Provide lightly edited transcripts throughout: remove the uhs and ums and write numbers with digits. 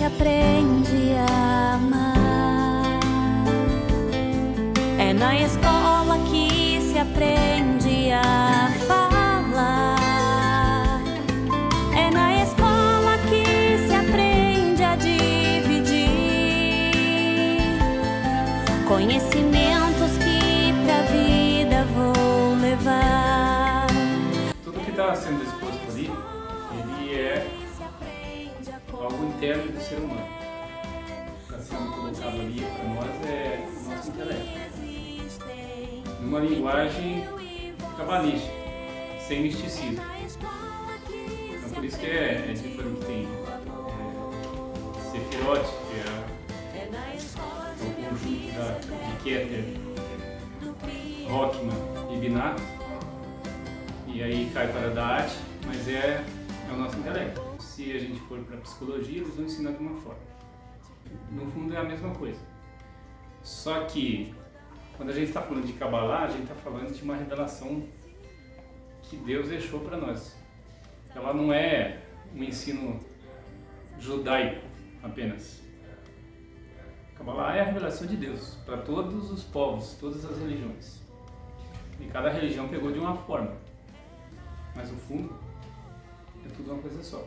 aprende a amar. É na escola que se aprende a falar. É na escola que se aprende a dividir conhecimentos que pra vida vou levar. Tudo que está sendo exposto ali, ele é algo interno do ser humano. Está sendo colocado ali para nós é o nosso intelecto. Numa linguagem cabalística, sem misticismo. Então por isso que é diferente. Tem Sefirote, que é o conjunto de Keter, Rockman e Binah. E aí cai para Da'at, mas é o nosso intelecto. Se a gente for para a psicologia, eles vão ensinar de uma forma. No fundo é a mesma coisa. Só que, quando a gente está falando de Kabbalah, a gente está falando de uma revelação que Deus deixou para nós. Ela não é um ensino judaico apenas. Kabbalah é a revelação de Deus para todos os povos, todas as religiões. E cada religião pegou de uma forma. Mas o fundo é tudo uma coisa só.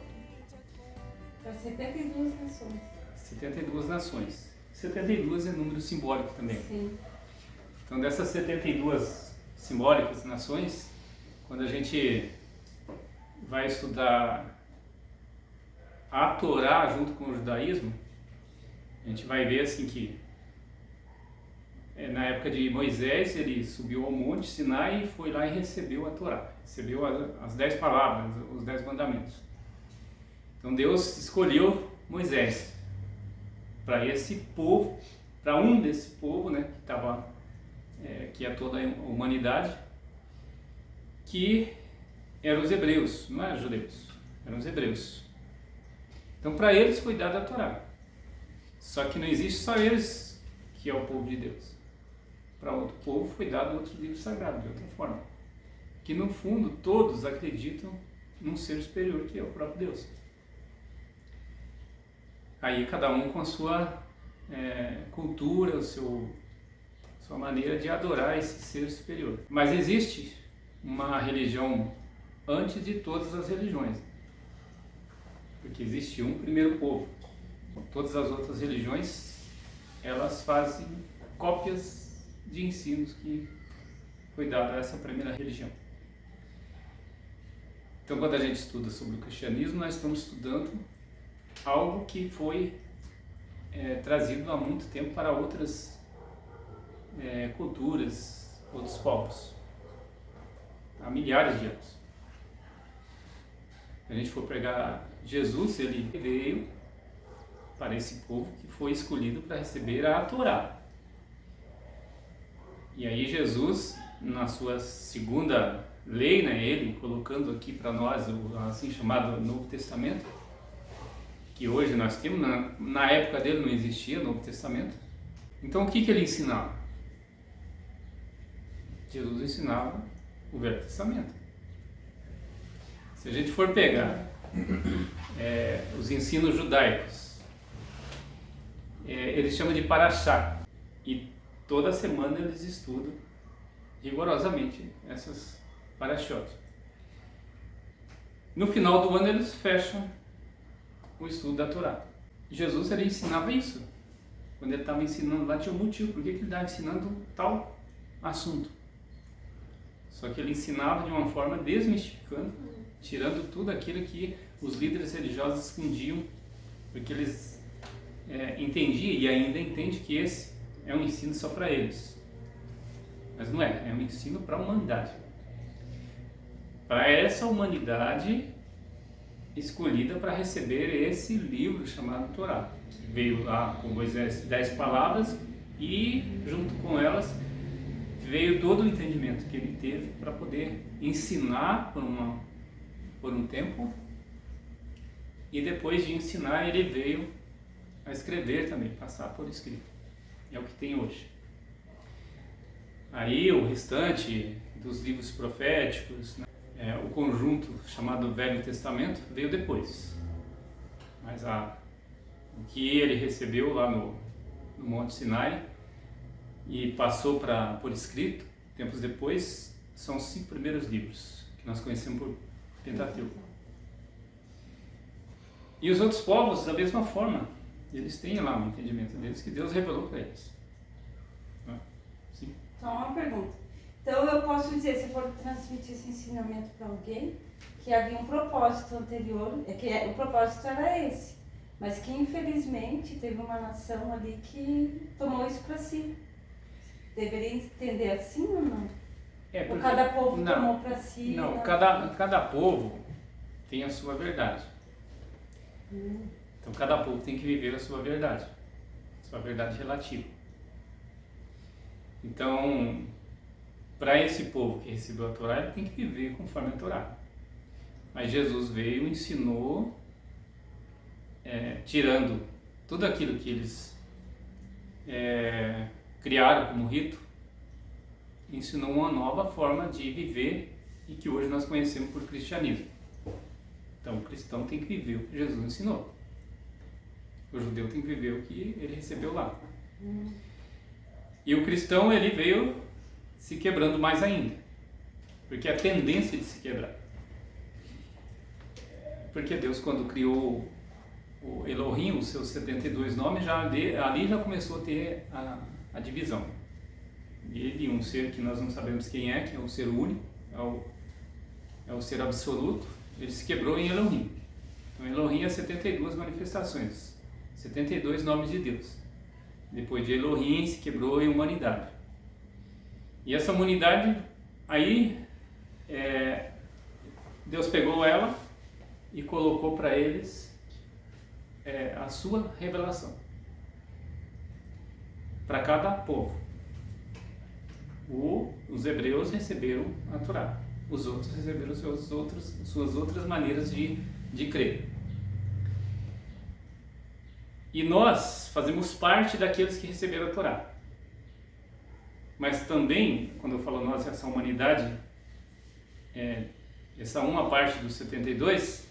Para 72 nações. 72 nações. 72 é número simbólico também. Sim. Então dessas 72 simbólicas nações, quando a gente vai estudar a Torá junto com o judaísmo, a gente vai ver assim que na época de Moisés, ele subiu ao monte Sinai e foi lá e recebeu a Torá, recebeu as 10 palavras, os 10 mandamentos. Então Deus escolheu Moisés para esse povo, para um desse povo, né, que é toda a humanidade, que eram os hebreus, não eram judeus, eram os hebreus. Então para eles foi dada a Torá. Só que não existe só eles que é o povo de Deus. Para outro povo foi dado outro livro sagrado, de outra forma. Que no fundo todos acreditam num ser superior que é o próprio Deus. Aí cada um com a sua cultura, sua maneira de adorar esse ser superior. Mas existe uma religião antes de todas as religiões. Porque existe um primeiro povo. Todas as outras religiões, elas fazem cópias de ensinos que foi dado a essa primeira religião. Então, quando a gente estuda sobre o cristianismo, nós estamos estudando algo que foi trazido há muito tempo para outras culturas, outros povos, há milhares de anos. Se a gente for pegar Jesus, ele veio para esse povo que foi escolhido para receber a Torá. E aí Jesus, na sua segunda lei, né, ele colocando aqui para nós o assim chamado Novo Testamento, que hoje nós temos, na época dele não existia Novo Testamento. Então o que ele ensinava? Jesus ensinava o Velho Testamento. Se a gente for pegar os ensinos judaicos, eles chamam de Parashá, e toda semana eles estudam rigorosamente essas Parashot. No final do ano eles fecham o estudo da Torá. Jesus ele ensinava isso. Quando ele estava ensinando lá tinha um motivo, por que ele estava ensinando tal assunto. Só que ele ensinava de uma forma desmistificando, tirando tudo aquilo que os líderes religiosos escondiam, porque eles entendiam e ainda entendem que esse é um ensino só para eles. Mas não é um ensino para a humanidade. Para essa humanidade escolhida para receber esse livro chamado Torá, que veio lá com Moisés 10 palavras e junto com elas veio todo o entendimento que ele teve para poder ensinar por um tempo, e depois de ensinar ele veio a escrever também, passar por escrito. É o que tem hoje. Aí o restante dos livros proféticos, né, o conjunto chamado Velho Testamento veio depois. Mas O que ele recebeu lá no Monte Sinai e passou por escrito, tempos depois, são os 5 primeiros livros, que nós conhecemos por Pentateuco. E os outros povos, da mesma forma, eles têm lá um entendimento deles que Deus revelou para eles. Sim. Só uma pergunta. Então eu posso dizer, se for transmitir esse ensinamento para alguém, que havia um propósito anterior, o propósito era esse, mas que infelizmente teve uma nação ali que tomou isso para si. Deveria entender assim ou não? Ou cada povo tomou para si? Não, cada povo tem a sua verdade. Então cada povo tem que viver a sua verdade relativa. Então, para esse povo que recebeu a Torá, ele tem que viver conforme a Torá. Mas Jesus veio e ensinou, tirando tudo aquilo que eles criaram como rito, ensinou uma nova forma de viver e que hoje nós conhecemos por cristianismo. Então o cristão tem que viver o que Jesus ensinou. O judeu tem que viver o que ele recebeu lá. E o cristão, ele veio se quebrando mais ainda, porque a tendência de se quebrar. Porque Deus, quando criou o Elohim, os seus 72 nomes, ali já começou a ter a divisão. Ele, um ser que nós não sabemos quem é o ser único, é o ser absoluto, ele se quebrou em Elohim. Então Elohim é 72 manifestações, 72 nomes de Deus. Depois de Elohim se quebrou em humanidade. E essa humanidade, aí Deus pegou ela e colocou para eles a sua revelação. Para cada povo. Os hebreus receberam a Torá. Os outros receberam suas outras maneiras de crer. E nós fazemos parte daqueles que receberam a Torá. Mas também, quando eu falo nós, essa humanidade, essa uma parte dos 72,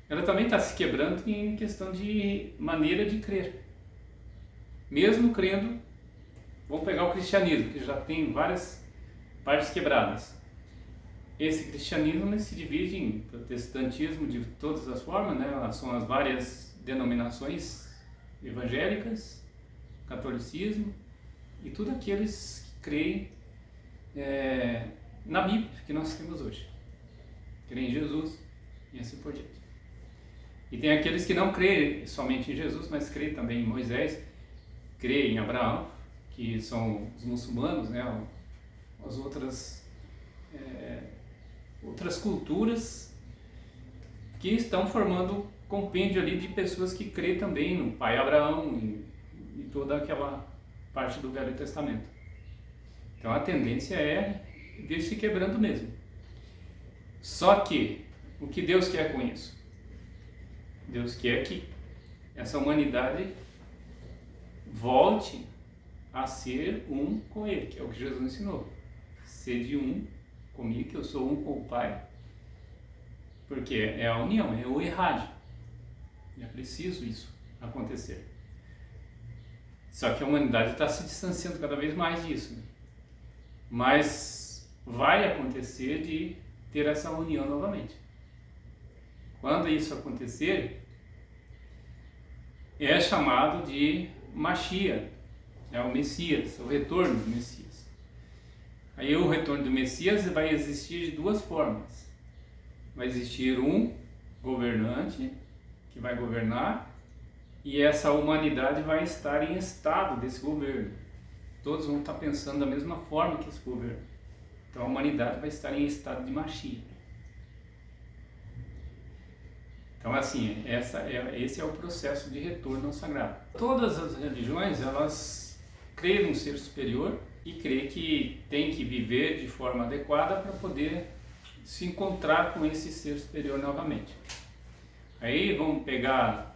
ela também está se quebrando em questão de maneira de crer. Mesmo crendo, vamos pegar o cristianismo, que já tem várias partes quebradas. Esse cristianismo se divide em protestantismo de todas as formas, né? São as várias denominações evangélicas, catolicismo e tudo aqueles que creem na Bíblia que nós temos hoje. Creem em Jesus e assim por diante. E tem aqueles que não creem somente em Jesus, mas creem também em Moisés, creem em Abraão, que são os muçulmanos, né? As outras culturas que estão formando compêndio ali de pessoas que creem também no pai Abraão e toda aquela parte do Velho Testamento. Então a tendência é vir se quebrando mesmo. Só que o que Deus quer com isso? Deus quer que essa humanidade volte a ser um com Ele, que é o que Jesus ensinou. Sede um comigo, que eu sou um com o Pai. Porque é a união, é o irrádio. É preciso isso acontecer. Só que a humanidade está se distanciando cada vez mais disso. Né? Mas vai acontecer de ter essa união novamente. Quando isso acontecer, é chamado de Mashiach, é o Messias, o retorno do Messias. Aí o retorno do Messias vai existir de duas formas. Vai existir um governante que vai governar e essa humanidade vai estar em estado desse governo. Todos vão estar pensando da mesma forma que esse governo. Então a humanidade vai estar em estado de Mashiach. Então assim, esse é o processo de retorno ao sagrado. Todas as religiões, elas creem num ser superior e creem que tem que viver de forma adequada para poder se encontrar com esse ser superior novamente. Aí vamos pegar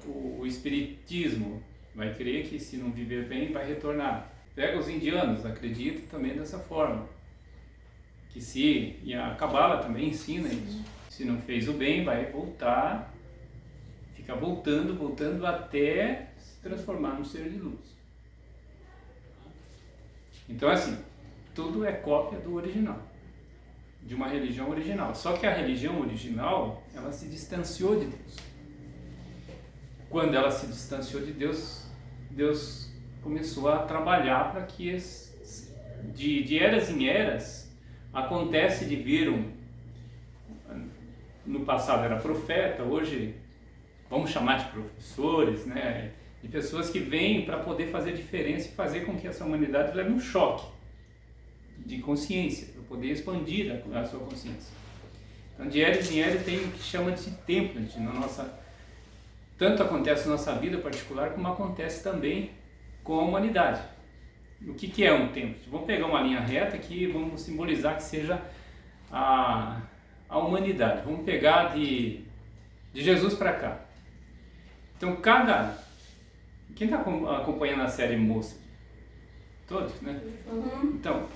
o espiritismo, vai crer que se não viver bem vai retornar. Pega os indianos, acreditam também dessa forma, e a Cabala também ensina isso. Se não fez o bem, vai voltar Fica voltando, voltando até se transformar num ser de luz. Então assim, tudo é cópia do original, de uma religião original. Só que a religião original, ela se distanciou de Deus. Quando ela se distanciou de Deus, Deus começou a trabalhar para que de eras em eras acontece de vir no passado era profeta, hoje vamos chamar de professores, né? De pessoas que vêm para poder fazer diferença e fazer com que essa humanidade leve um choque de consciência, para poder expandir a sua consciência. Então, de eras em eras tem o que chama de template na nossa... Tanto acontece na nossa vida particular, como acontece também com a humanidade. O que é um template? Vamos pegar uma linha reta aqui e vamos simbolizar que seja a humanidade. Vamos pegar de Jesus para cá. Então, quem está acompanhando a série Moça? Todos, né? Uhum. Então,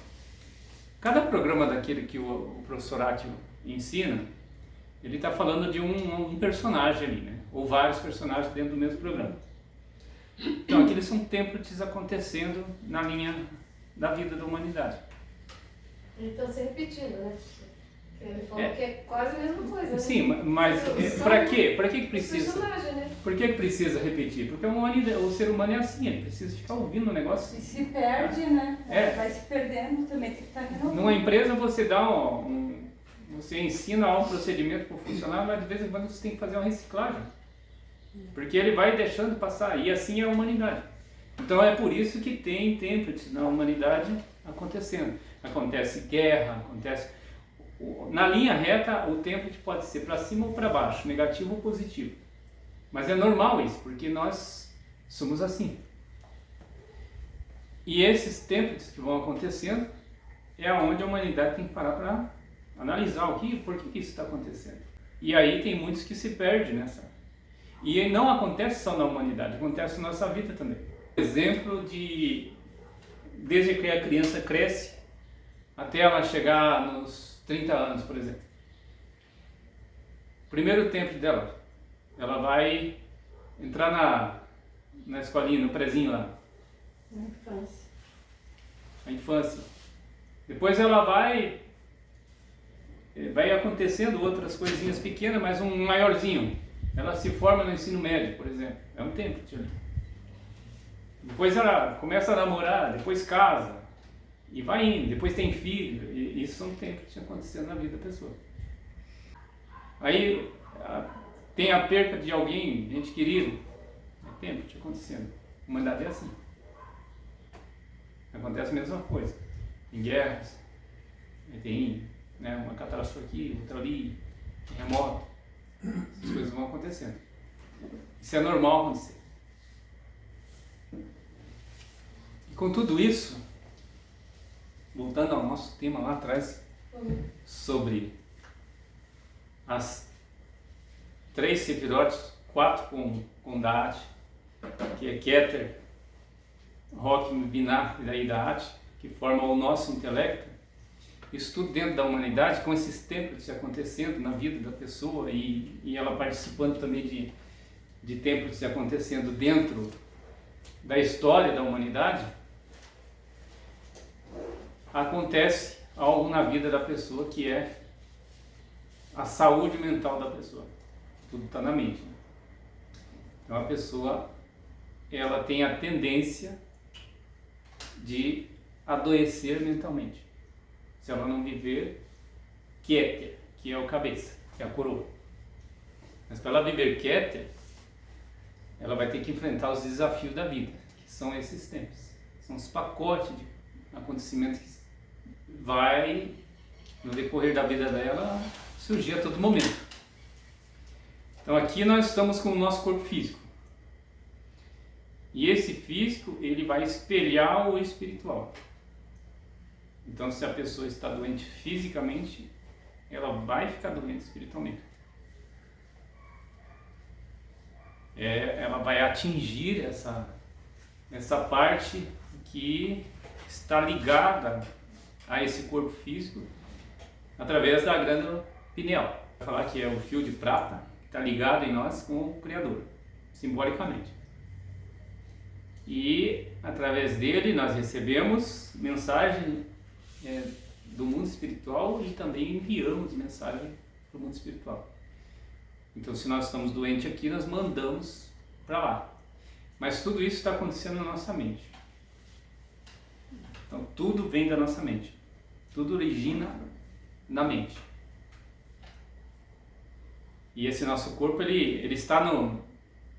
cada programa daquele que o professor Átio ensina, ele está falando de um personagem ali, né? Ou vários personagens dentro do mesmo programa. Então, aqueles são templates acontecendo na linha da vida da humanidade. Então, se repetindo, né? Ele falou que é quase a mesma coisa, né? Sim, mas para quê? Para que precisa? Personagem, né? Por que precisa repetir? Porque o ser humano é assim, ele precisa ficar ouvindo o negócio. E se perde, né? É. Vai se perdendo, também tem que estar renovando. Numa empresa você dá você ensina um procedimento para o funcionário, mas de vez em quando você tem que fazer uma reciclagem. Porque ele vai deixando passar, e assim é a humanidade. Então é por isso que tem templates na humanidade acontecendo. Acontece guerra, acontece... Na linha reta, o template pode ser para cima ou para baixo, negativo ou positivo. Mas é normal isso, porque nós somos assim. E esses templates que vão acontecendo é onde a humanidade tem que parar para analisar por que isso está acontecendo. E aí tem muitos que se perdem nessa. E não acontece só na humanidade, acontece na nossa vida também. Exemplo desde que a criança cresce até ela chegar nos 30 anos, por exemplo. Primeiro tempo dela, ela vai entrar na escolinha, no prezinho lá. Na infância. A infância. Depois ela vai acontecendo outras coisinhas pequenas, mas um maiorzinho. Ela se forma no ensino médio, por exemplo. É um tempo. Depois ela começa a namorar, depois casa. E vai indo, depois tem filho. E isso são tempos que acontecendo na vida da pessoa. Aí tem a perca de alguém, gente querida. É tempo que acontecendo. A humanidade é assim. Acontece a mesma coisa. Em guerras. Tem uma catástrofe aqui, outra ali, terremoto. Essas coisas vão acontecendo. Isso é normal acontecer. E com tudo isso, voltando ao nosso tema lá atrás, sobre as 3 sefirotes, 4 com Da'at, que é Keter, Rock, Binah e daí Da'at, que formam o nosso intelecto. Isso tudo dentro da humanidade, com esses templos acontecendo na vida da pessoa e ela participando também de templos acontecendo dentro da história da humanidade, acontece algo na vida da pessoa que é a saúde mental da pessoa. Tudo está na mente. Né? Então a pessoa ela tem a tendência de adoecer mentalmente. Se ela não viver Keter, que é o cabeça, que é a coroa. Mas para ela viver Keter, ela vai ter que enfrentar os desafios da vida, que são esses tempos. São os pacotes de acontecimentos que vai, no decorrer da vida dela, surgir a todo momento. Então aqui nós estamos com o nosso corpo físico. E esse físico, ele vai espelhar o espiritual. Então, se a pessoa está doente fisicamente, ela vai ficar doente espiritualmente. Ela vai atingir essa parte que está ligada a esse corpo físico através da glândula pineal. Vai falar que é o fio de prata que está ligado em nós com o Criador, simbolicamente. E através dele nós recebemos mensagem do mundo espiritual e também enviamos mensagem para o mundo espiritual. Então, se nós estamos doentes aqui, nós mandamos para lá. Mas tudo isso está acontecendo na nossa mente. Então, tudo vem da nossa mente. Tudo origina na mente. E esse nosso corpo, ele está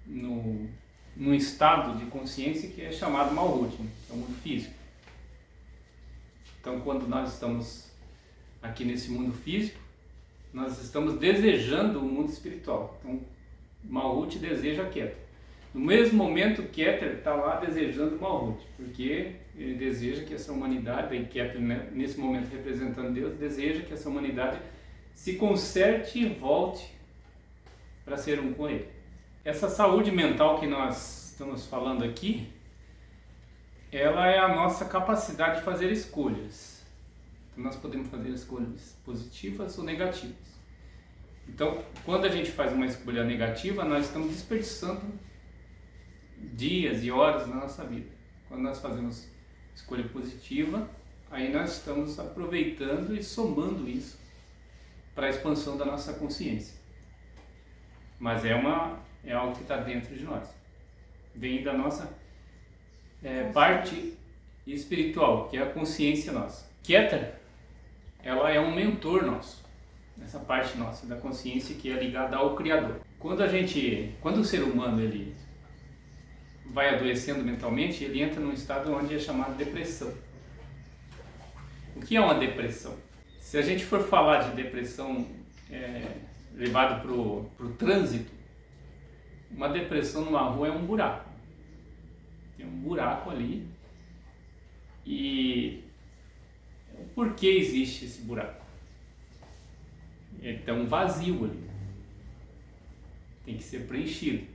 num estado de consciência que é chamado Malhut, que é o mundo físico. Então, quando nós estamos aqui nesse mundo físico, nós estamos desejando o mundo espiritual. Então, Malhut deseja Keter. No mesmo momento, Keter está lá desejando Malhut, porque ele deseja que essa humanidade, e Keter, nesse momento representando Deus, deseja que essa humanidade se conserte e volte para ser um com ele. Essa saúde mental que nós estamos falando aqui, ela é a nossa capacidade de fazer escolhas. Então, nós podemos fazer escolhas positivas ou negativas. Então, quando a gente faz uma escolha negativa, nós estamos desperdiçando dias e horas na nossa vida. Quando nós fazemos escolha positiva, aí nós estamos aproveitando e somando isso para a expansão da nossa consciência. Mas é algo que está dentro de nós. Vem da nossa parte espiritual, que é a consciência nossa. Keter, ela é um mentor nosso, essa parte nossa da consciência que é ligada ao Criador. Quando o ser humano ele vai adoecendo mentalmente, ele entra num estado onde é chamado depressão. O que é uma depressão? Se a gente for falar de depressão levado para o trânsito, uma depressão numa rua é um buraco. Tem um buraco ali. E por que existe esse buraco? Tem um vazio ali. Tem que ser preenchido.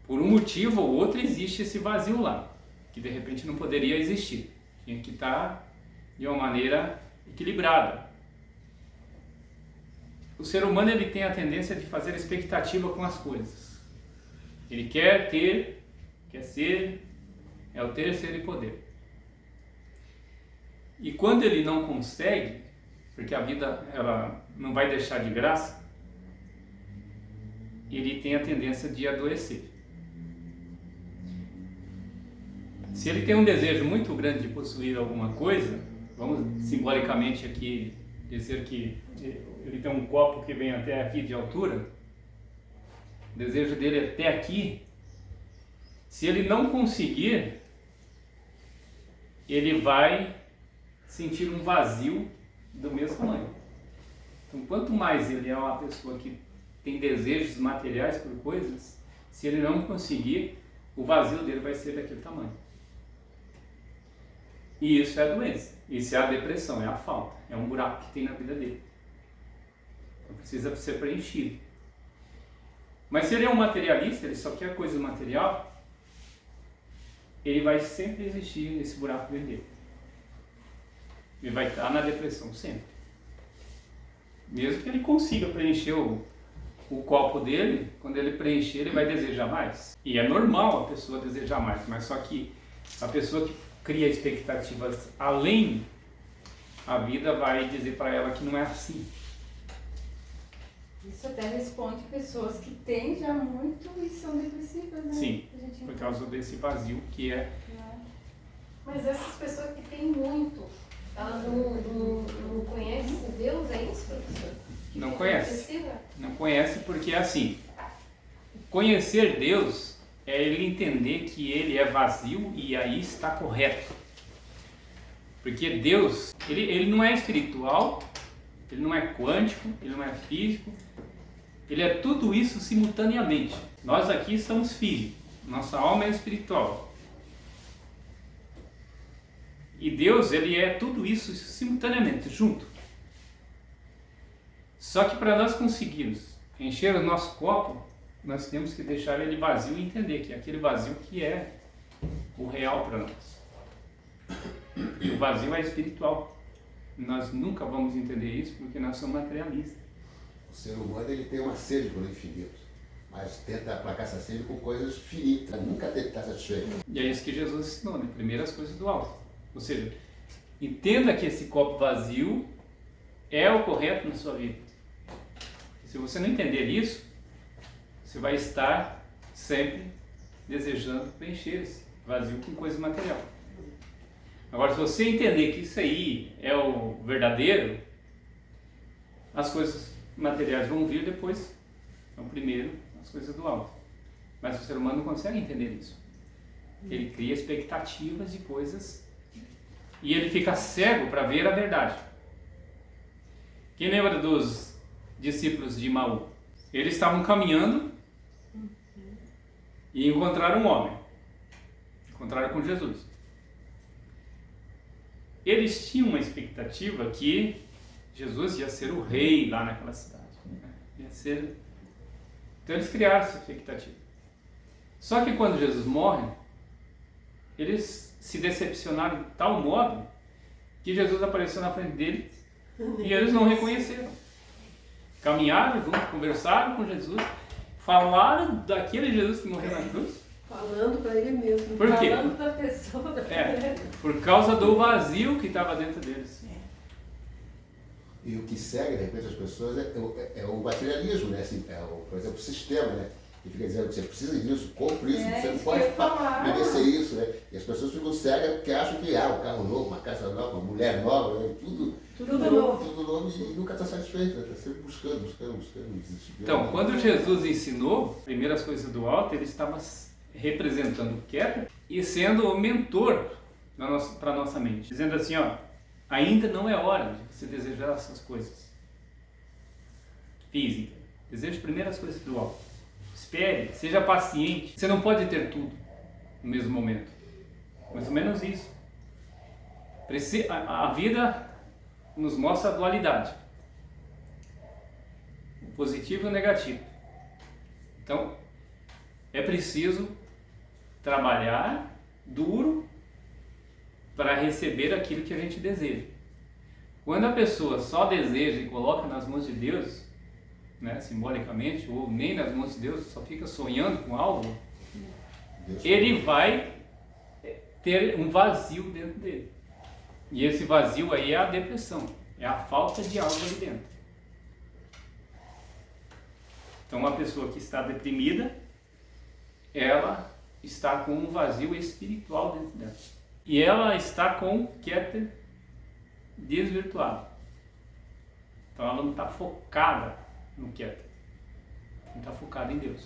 Por um motivo ou outro existe esse vazio lá, que de repente não poderia existir. Tinha que estar de uma maneira equilibrada. O ser humano ele tem a tendência de fazer expectativa com as coisas. Ele quer ter, quer ser, é o ter, ser e poder. E quando ele não consegue, porque a vida ela não vai deixar de graça, ele tem a tendência de adoecer. Se ele tem um desejo muito grande de possuir alguma coisa, vamos simbolicamente aqui dizer que ele tem um copo que vem até aqui de altura, o desejo dele é até aqui. Se ele não conseguir, ele vai sentir um vazio do mesmo tamanho. Então, quanto mais ele é uma pessoa que tem desejos materiais por coisas, se ele não conseguir, o vazio dele vai ser daquele tamanho. E isso é a doença, isso é a depressão, é a falta, é um buraco que tem na vida dele. Então precisa ser preenchido. Mas se ele é um materialista, ele só quer coisa material, ele vai sempre existir nesse buraco dele. Ele vai estar na depressão sempre. Mesmo que ele consiga preencher o copo dele, quando ele preencher, ele vai desejar mais. E é normal a pessoa desejar mais, mas só que a pessoa que cria expectativas além, a vida vai dizer para ela que não é assim. Isso até responde pessoas que têm já muito e são depressivas, né? Sim, por causa desse vazio que é... Mas essas pessoas que têm muito, elas não conhecem Deus, é isso, professor? Não conhece. Não conhece porque é assim, conhecer Deus é ele entender que ele é vazio e aí está correto. Porque Deus, ele não é espiritual, ele não é quântico, ele não é físico, ele é tudo isso simultaneamente. Nós aqui somos físicos, nossa alma é espiritual. E Deus, ele é tudo isso simultaneamente, junto. Só que para nós conseguirmos encher o nosso copo, nós temos que deixar ele vazio e entender que é aquele vazio que é o real para nós. E o vazio é espiritual. Nós nunca vamos entender isso porque nós somos materialistas. O ser humano ele tem uma sede pelo infinito, mas tenta aplacar essa sede com coisas finitas, nunca está satisfeito. E é isso que Jesus ensinou, né? Primeiro as coisas do alto. Ou seja, entenda que esse copo vazio é o correto na sua vida. E se você não entender isso, você vai estar sempre desejando preencher esse vazio com coisa material. Agora, se você entender que isso aí é o verdadeiro, as coisas materiais vão vir depois. Então, primeiro, as coisas do alto. Mas o ser humano não consegue entender isso. Ele cria expectativas de coisas e ele fica cego para ver a verdade. Quem lembra dos discípulos de Emaú? Eles estavam caminhando e encontraram um homem. Encontraram com Jesus. Eles tinham uma expectativa que Jesus ia ser o rei lá naquela cidade. Ia ser... Então eles criaram essa expectativa. Só que quando Jesus morre, eles se decepcionaram de tal modo que Jesus apareceu na frente deles e eles não reconheceram. Caminharam junto, conversaram com Jesus, falaram daquele Jesus que morreu na cruz. Falando para ele mesmo. Por quê? Falando da pessoa. Por causa do vazio que estava dentro deles. E o que segue, de repente, as pessoas é o materialismo, né? Assim, por exemplo, o sistema, né? Que fica dizendo que você precisa disso, compre isso, você não isso pode que eu ia falar. merecer isso, né? E as pessoas ficam cegas porque acham que um carro novo, uma casa nova, uma mulher nova, né? Tudo novo e nunca está satisfeito, né? Está sempre buscando, desesperando. Então, quando Jesus ensinou primeiras coisas do alto, ele estava representando o Keter e sendo o mentor para a nossa mente. Dizendo assim, ó, ainda não é hora de você desejar essas coisas físicas. Deseje primeiro as coisas do alto. Espere, seja paciente. Você não pode ter tudo no mesmo momento. Mais ou menos isso. A vida nos mostra a dualidade. O positivo e o negativo. Então, é preciso trabalhar duro para receber aquilo que a gente deseja. Quando a pessoa só deseja e coloca nas mãos de Deus, né, simbolicamente, ou nem nas mãos de Deus, só fica sonhando com algo, ele vai ter um vazio dentro dele. E esse vazio aí é a depressão, é a falta de algo ali dentro. Então, uma pessoa que está deprimida, ela está com um vazio espiritual dentro dela. E ela está com Keter desvirtuado. Então ela não está focada no Keter. Não está focada em Deus.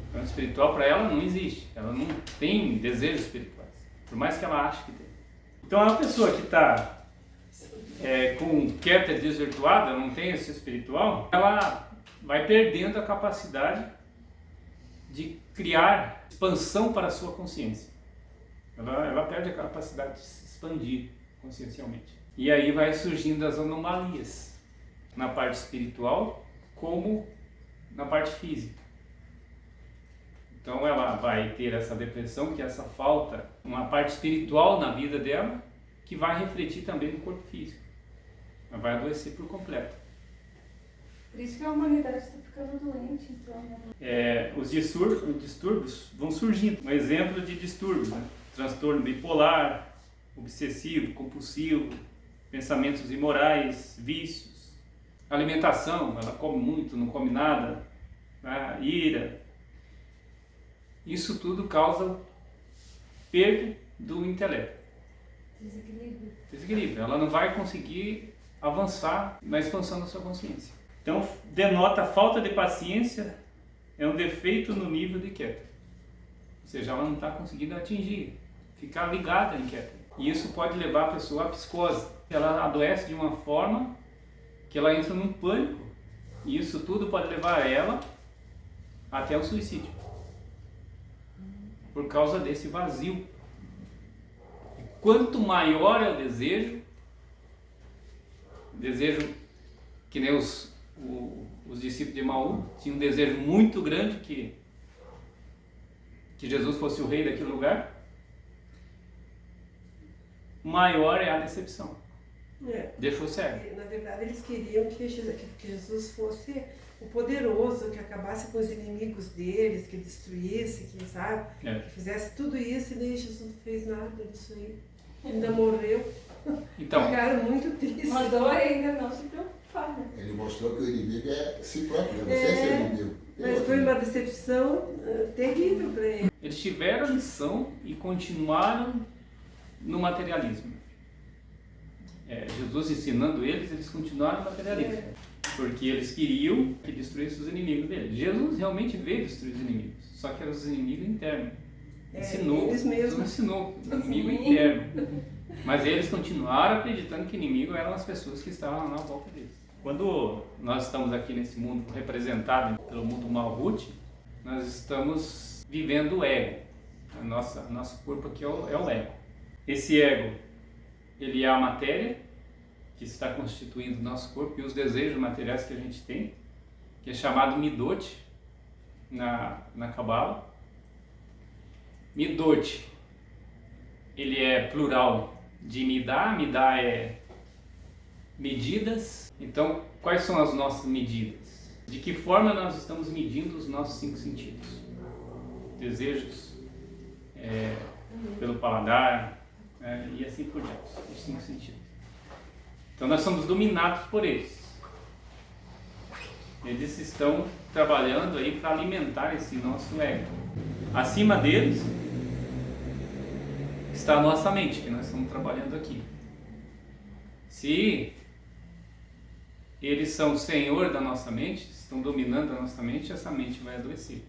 Então o espiritual para ela não existe. Ela não tem desejos espirituais. Por mais que ela ache que tem. Então a pessoa que está com Keter desvirtuada, não tem esse espiritual, ela vai perdendo a capacidade de criar expansão para a sua consciência. Ela perde a capacidade de se expandir consciencialmente. E aí vai surgindo as anomalias na parte espiritual como na parte física. Então ela vai ter essa depressão, que é essa falta, uma parte espiritual na vida dela, que vai refletir também no corpo físico. Ela vai adoecer por completo. Por isso que a humanidade está ficando doente, então. Né? Os distúrbios vão surgindo. Um exemplo de distúrbio, né? Transtorno bipolar, obsessivo, compulsivo, pensamentos imorais, vícios, alimentação, ela come muito, não come nada, né? Ira. Isso tudo causa perda do intelecto. Desequilíbrio. Ela não vai conseguir avançar na expansão da sua consciência. Então, denota falta de paciência, é um defeito no nível de Keter. Ou seja, ela não está conseguindo atingir, ficar ligada em Keter. E isso pode levar a pessoa à psicose. Ela adoece de uma forma que ela entra num pânico. E isso tudo pode levar ela até o suicídio. Por causa desse vazio. E quanto maior é o desejo que nem os discípulos de Emaú tinham um desejo muito grande que Jesus fosse o rei daquele lugar, maior é a decepção. Deixou cego. Na verdade, eles queriam que Jesus fosse o poderoso, que acabasse com os inimigos deles, que destruísse, que, sabe, que fizesse tudo isso, e daí Jesus não fez nada disso aí. Ainda morreu. Então, Ficaram muito tristes. Mandou ainda não se preocupar, né? Ele mostrou que o inimigo é si próprio, não sei se é o inimigo. Mas foi uma decepção terrível para ele. eles tiveram a lição e continuaram no materialismo. Jesus ensinando eles continuaram no materialismo. Porque eles queriam que destruísse os inimigos deles. Jesus realmente veio destruir os inimigos, só que eram os inimigos internos. Eles mesmos. Ensinou o inimigo interno. Mas eles continuaram acreditando que o inimigo eram as pessoas que estavam na volta deles. Quando nós estamos aqui nesse mundo representado pelo mundo Malhut, nós estamos vivendo o ego. Nosso corpo aqui é o ego. Esse ego, ele é a matéria que está constituindo o nosso corpo e os desejos materiais que a gente tem, que é chamado Midot na Kabbalah. Midot, ele é plural de Midá. Midá é medidas. Então, quais são as nossas medidas? De que forma nós estamos medindo os nossos 5 sentidos? Desejos, pelo paladar, e assim por diante, os 5 sentidos. Então nós somos dominados por eles. Eles estão trabalhando aí para alimentar esse nosso ego. Acima deles está a nossa mente, que nós estamos trabalhando aqui. Se eles são o senhor da nossa mente, estão dominando a nossa mente, essa mente vai adoecer.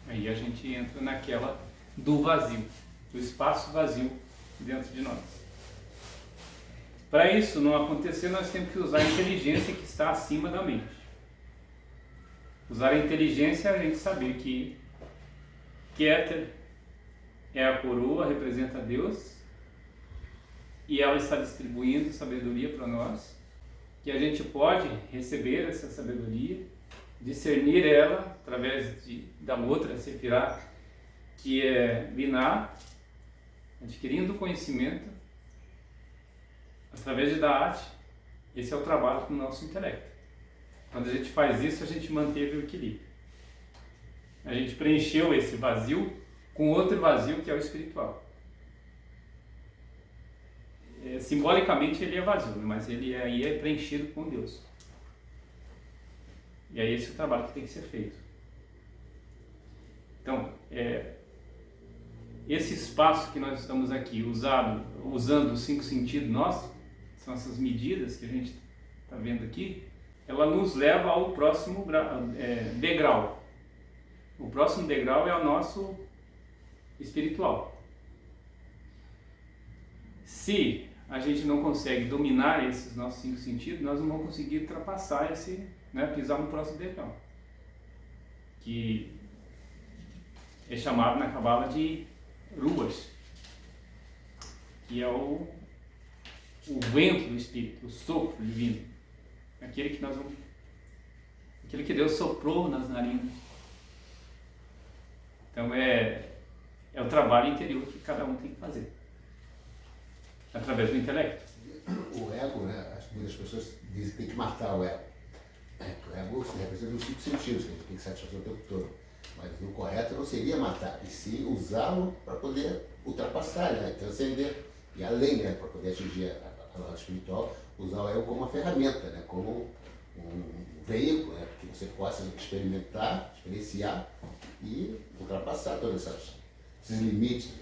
Aí a gente entra naquela do vazio, do espaço vazio dentro de nós. Para isso não acontecer, nós temos que usar a inteligência que está acima da mente. Usar a inteligência é a gente saber que Keter é a coroa, representa Deus, e ela está distribuindo sabedoria para nós, que a gente pode receber essa sabedoria, discernir ela através da outra Sefirah, que é Binah, adquirindo conhecimento através de Da'at. Esse é o trabalho com o nosso intelecto. Quando a gente faz isso, a gente manteve o equilíbrio. A gente preencheu esse vazio com outro vazio que é o espiritual. Simbolicamente ele é vazio, mas ele aí é preenchido com Deus. E é esse o trabalho que tem que ser feito. Então, esse espaço que nós estamos aqui usando os 5 sentidos nossos, são essas medidas que a gente está vendo aqui, ela nos leva ao próximo degrau. O próximo degrau é o nosso espiritual. Se a gente não consegue dominar esses nossos 5 sentidos, nós não vamos conseguir ultrapassar pisar no próximo degrau, que é chamado na Kabbalah de Ruach, que é o vento do Espírito, o sopro divino, aquele que Deus soprou nas narinas. Então é o trabalho interior que cada um tem que fazer, através do intelecto. O ego, muitas pessoas dizem que tem que matar o ego. O ego representa os 5 sentidos, que a gente tem que satisfazer o tempo todo. Mas o correto não seria matar, e sim usá-lo para poder ultrapassar, transcender, e além, para poder atingir a nossa espiritual, usar o ego como uma ferramenta, como um veículo, que você possa experienciar e ultrapassar todos esses limites.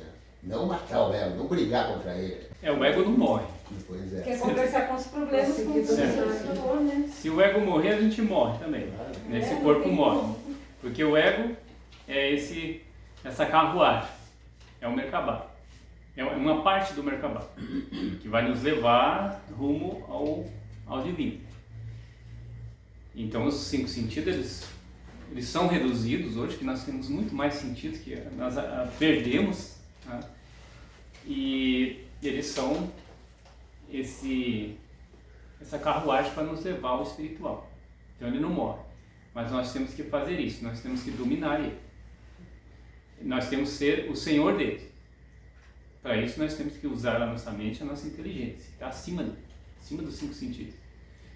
Não matar o ego, não brigar contra ele. O ego não morre. Pois é. Quer conversar com os problemas com o Senhor, né? Se o ego morrer, a gente morre também. Esse corpo morre. Porque o ego é essa carruagem, é o Merkabah. É uma parte do Merkabah, que vai nos levar rumo ao divino. Então os 5 sentidos, eles são reduzidos hoje, que nós temos muito mais sentidos que nós perdemos, e eles são essa carruagem para nos levar ao espiritual. Então ele não morre, mas nós temos que fazer isso, nós temos que dominar ele, nós temos que ser o senhor dele. Para isso nós temos que usar a nossa mente, a nossa inteligência, está acima dele. acima dos 5 sentidos.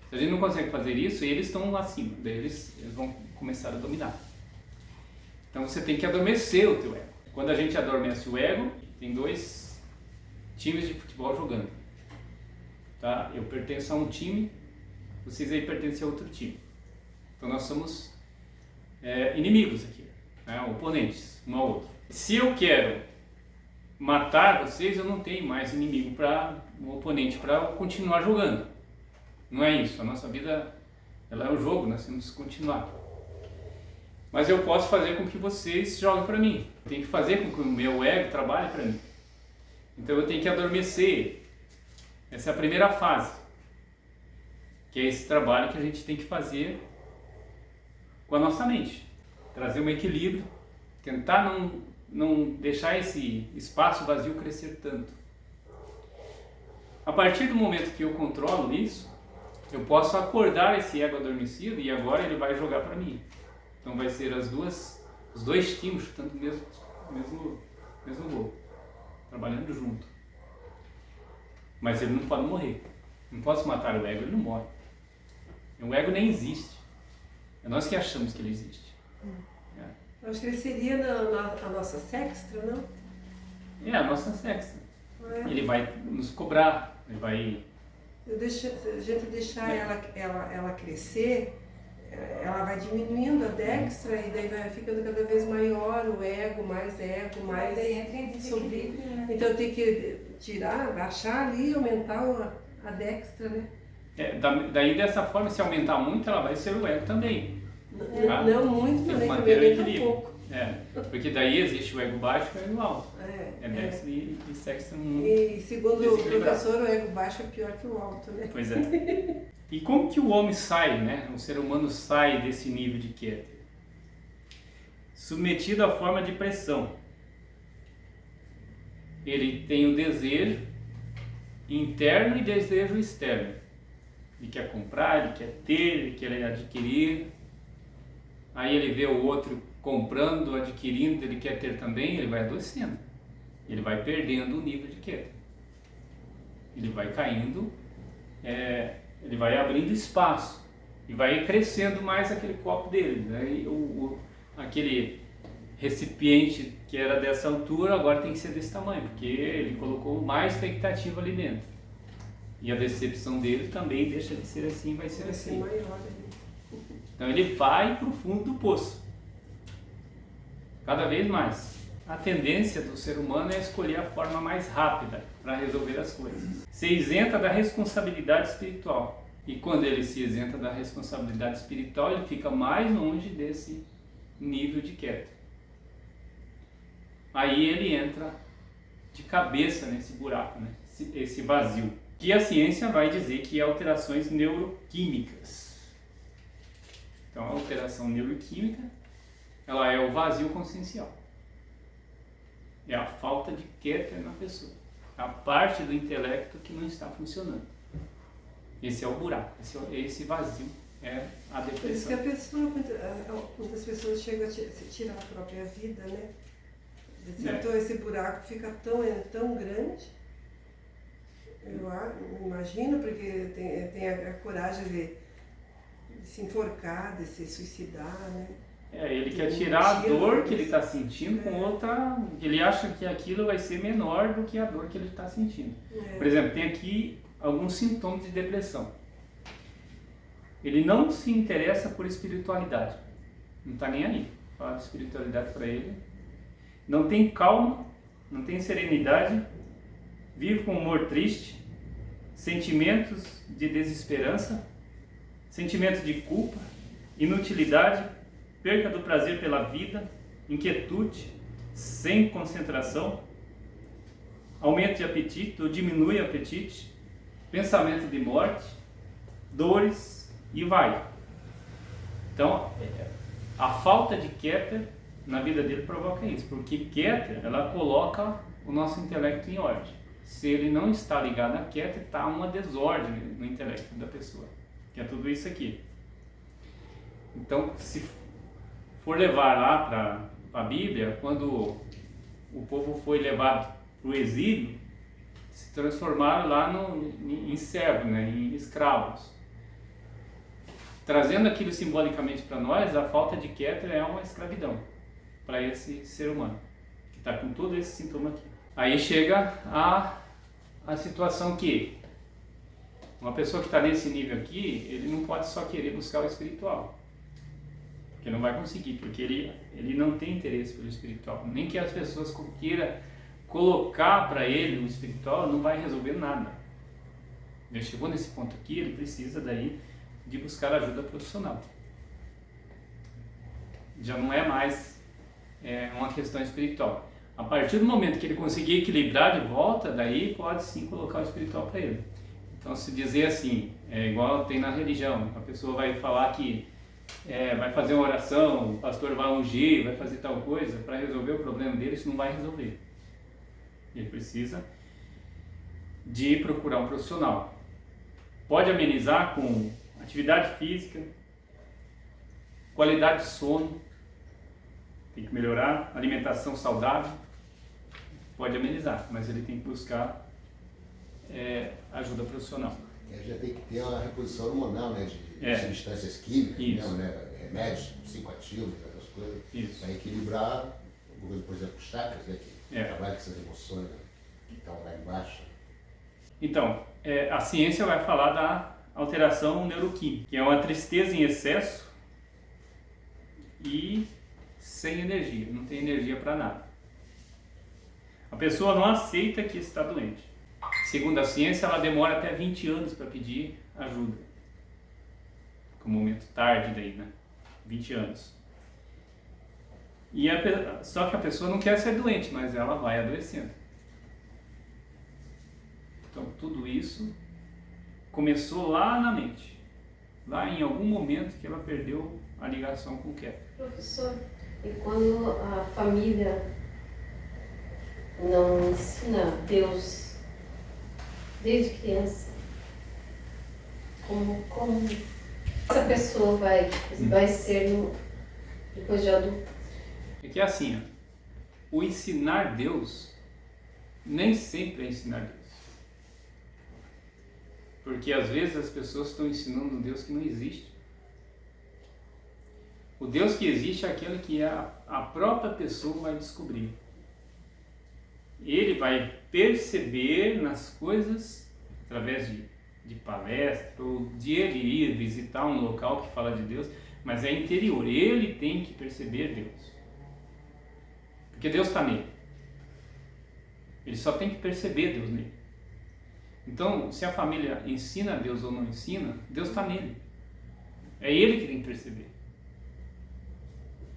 Se a gente não consegue fazer isso, eles estão lá acima, daí eles vão começar a dominar. Então você tem que adormecer o teu ego. Quando a gente adormece o ego, tem 2 times de futebol jogando. Tá? Eu pertenço a um time, vocês aí pertencem a outro time. Então nós somos inimigos aqui, né? Oponentes, um ao outro. Se eu quero matar vocês, eu não tenho mais inimigo um oponente para continuar jogando. Não é isso. A nossa vida, ela é um jogo, nós temos que continuar. Mas eu posso fazer com que vocês joguem para mim. Eu tenho que fazer com que o meu ego trabalhe para mim. Então eu tenho que adormecer. Essa é a primeira fase, que é esse trabalho que a gente tem que fazer com a nossa mente. Trazer um equilíbrio, tentar não deixar esse espaço vazio crescer tanto. A partir do momento que eu controlo isso, eu posso acordar esse ego adormecido e agora ele vai jogar para mim. Então vai ser os 2 times chutando o mesmo gol, trabalhando junto. Mas ele não pode morrer. Não posso matar o ego, ele não morre. O ego nem existe. É nós que achamos que ele existe. Eu acho que ele seria a nossa sexta, não? É a nossa sexta. Ele vai nos cobrar, ele vai... Se a gente deixar ela crescer, ela vai diminuindo a dextra e daí vai ficando cada vez maior o ego, mais Daí entra em desequilíbrio, né? Então tem que tirar, baixar ali e aumentar a dextra, né? Daí dessa forma, se aumentar muito, ela vai ser o ego também. Não muito, tem também, que manter o um equilíbrio. pouco. Porque daí existe o ego baixo e o ego alto. Dextra e sexta E segundo o professor, o ego baixo é pior que o alto, né? Pois é. E como que o homem sai, né? O ser humano sai desse nível de Keter? Submetido à forma de pressão. Ele tem o desejo interno e desejo externo. Ele quer comprar, ele quer ter, ele quer adquirir. Aí ele vê o outro comprando, adquirindo, ele quer ter também, ele vai adoecendo. Ele vai perdendo o nível de Keter. Ele vai caindo, ele vai abrindo espaço e vai crescendo mais aquele copo dele. Né? Aquele recipiente que era dessa altura agora tem que ser desse tamanho, porque ele colocou mais expectativa ali dentro. E a decepção dele também deixa de ser assim, vai ser assim. Então ele vai para o fundo do poço. Cada vez mais. A tendência do ser humano é escolher a forma mais rápida para resolver as coisas. Se isenta da responsabilidade espiritual. E quando ele se isenta da responsabilidade espiritual, ele fica mais longe desse nível de Keter. Aí ele entra de cabeça nesse buraco, né? Esse vazio. Que a ciência vai dizer que é alterações neuroquímicas. Então a alteração neuroquímica, ela é o vazio consciencial. É a falta de Keter na pessoa. É a parte do intelecto que não está funcionando. Esse é o buraco, esse vazio é a depressão. Por isso que a pessoa, muitas pessoas chegam a tirar a própria vida, né? Então esse buraco fica tão grande. Eu imagino, porque tem a coragem de se enforcar, de se suicidar, né? Ele quer tirar a dor que ele está sentindo com outra... Ele acha que aquilo vai ser menor do que a dor que ele está sentindo. Por exemplo, tem aqui alguns sintomas de depressão. Ele não se interessa por espiritualidade. Não está nem aí. Falar de espiritualidade para ele. Não tem calma, não tem serenidade, vive com humor triste, sentimentos de desesperança, sentimentos de culpa, inutilidade, perca do prazer pela vida, inquietude, sem concentração, aumento de apetite ou diminui o apetite, pensamento de morte, dores e vai. Então, a falta de Keter na vida dele provoca isso, porque Keter, ela coloca o nosso intelecto em ordem. Se ele não está ligado a Keter, está uma desordem no intelecto da pessoa, que é tudo isso aqui. Então, se for levar lá para a Bíblia, quando o povo foi levado para o exílio, se transformaram lá em servos, né, em escravos. Trazendo aquilo simbolicamente para nós, a falta de Keter é uma escravidão para esse ser humano, que está com todo esse sintoma aqui. Aí chega a situação que uma pessoa que está nesse nível aqui, ele não pode só querer buscar o espiritual, porque não vai conseguir, porque ele não tem interesse pelo espiritual, nem que as pessoas queiram colocar para ele o espiritual, não vai resolver nada. Ele chegou nesse ponto aqui, ele precisa daí de buscar ajuda profissional. Já não é mais uma questão espiritual. A partir do momento que ele conseguir equilibrar de volta, daí pode sim colocar o espiritual para ele. Então, se dizer assim, igual tem na religião, a pessoa vai falar que vai fazer uma oração, o pastor vai ungir, vai fazer tal coisa, para resolver o problema dele, isso não vai resolver. Ele precisa de procurar um profissional. Pode amenizar com atividade física, qualidade de sono, tem que melhorar, alimentação saudável, pode amenizar, mas ele tem que buscar ajuda profissional. Já tem que ter uma reposição hormonal, né, de substâncias químicas, mesmo, né, remédios psicoativos, essas coisas, para equilibrar, por exemplo, os chakras, né, que trabalham com essas emoções, né, que estão lá embaixo. Então, a ciência vai falar da alteração neuroquímica, que é uma tristeza em excesso e sem energia, não tem energia para nada. A pessoa não aceita que está doente. Segundo a ciência, ela demora até 20 anos para pedir ajuda. Com o momento tarde daí, né? 20 anos. Só que a pessoa não quer ser doente, mas ela vai adoecendo. Então, tudo isso começou lá na mente. Lá em algum momento que ela perdeu a ligação com o Keter. Professor, e quando a família não ensina Deus desde criança, como essa pessoa vai ser depois de adulto? É que é assim, o ensinar Deus nem sempre é ensinar Deus. Porque às vezes as pessoas estão ensinando um Deus que não existe. O Deus que existe é aquele que a própria pessoa vai descobrir. Ele vai perceber nas coisas, através de palestra, ou de ele ir visitar um local que fala de Deus, mas é interior, ele tem que perceber Deus. Porque Deus está nele. Ele só tem que perceber Deus nele. Então, se a família ensina Deus ou não ensina, Deus está nele. É ele que tem que perceber.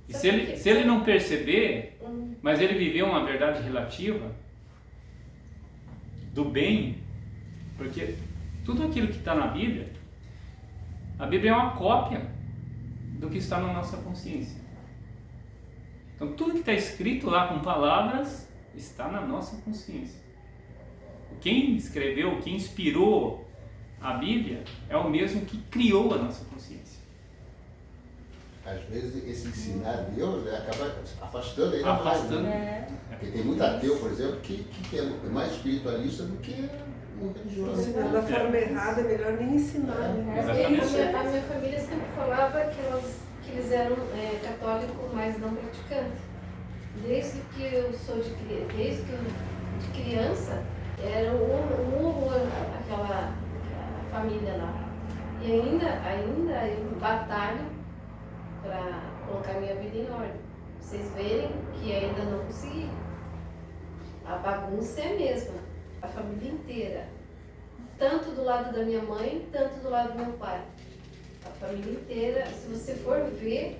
E se ele não perceber, mas ele viveu uma verdade relativa do bem, porque tudo aquilo que está na Bíblia, a Bíblia é uma cópia do que está na nossa consciência. Então tudo que está escrito lá com palavras está na nossa consciência. Quem escreveu, quem inspirou a Bíblia é o mesmo que criou a nossa consciência. Às vezes esse ensinar a Deus acaba afastando ele. Afastando. Porque tem muito ateu, por exemplo, que é mais espiritualista do que um religioso. Ensinando da forma errada, é melhor nem ensinar. Né? A minha família sempre falava que eles eram católicos, mas não praticantes. Desde que eu de criança, era um horror aquela família lá. E ainda eu batalho para colocar minha vida em ordem. Vocês verem que ainda não consegui. A bagunça é a mesma, a família inteira. Tanto do lado da minha mãe, tanto do lado do meu pai. A família inteira, se você for ver,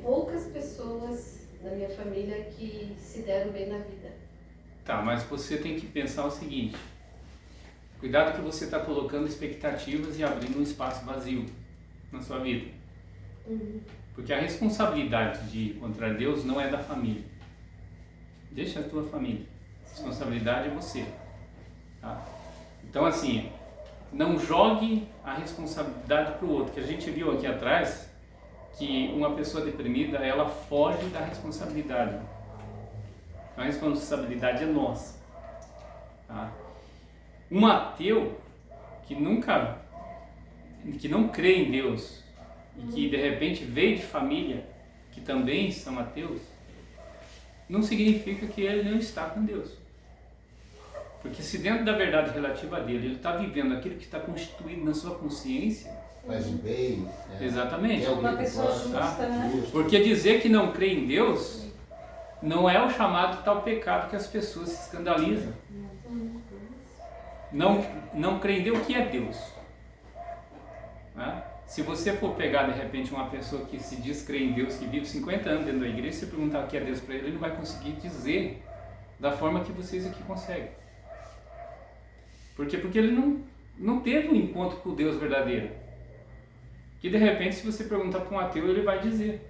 poucas pessoas da minha família que se deram bem na vida. Tá, mas você tem que pensar o seguinte: cuidado que você está colocando expectativas e abrindo um espaço vazio na sua vida. Porque a responsabilidade de encontrar Deus não é da família. Deixa a tua família. A responsabilidade é você. Tá? Então assim, não jogue a responsabilidade para o outro. Que a gente viu aqui atrás que uma pessoa deprimida, ela foge da responsabilidade. A responsabilidade é nossa. Tá? Um ateu que não crê em Deus e que de repente veio de família que também são ateus, não significa que ele não está com Deus. Porque se dentro da verdade relativa dele, ele está vivendo aquilo que está constituído na sua consciência, Faz o bem. exatamente. É Uma pessoa justa, né? Porque dizer que não crê em Deus não é o chamado tal pecado que as pessoas se escandalizam. Não crê em Deus, o que é Deus? Né? Se você for pegar de repente uma pessoa que se diz crer em Deus, que vive 50 anos dentro da igreja, se você perguntar o que é Deus para ele, ele não vai conseguir dizer da forma que vocês aqui conseguem. Por quê? Porque ele não teve um encontro com o Deus verdadeiro. Que de repente, se você perguntar para um ateu, ele vai dizer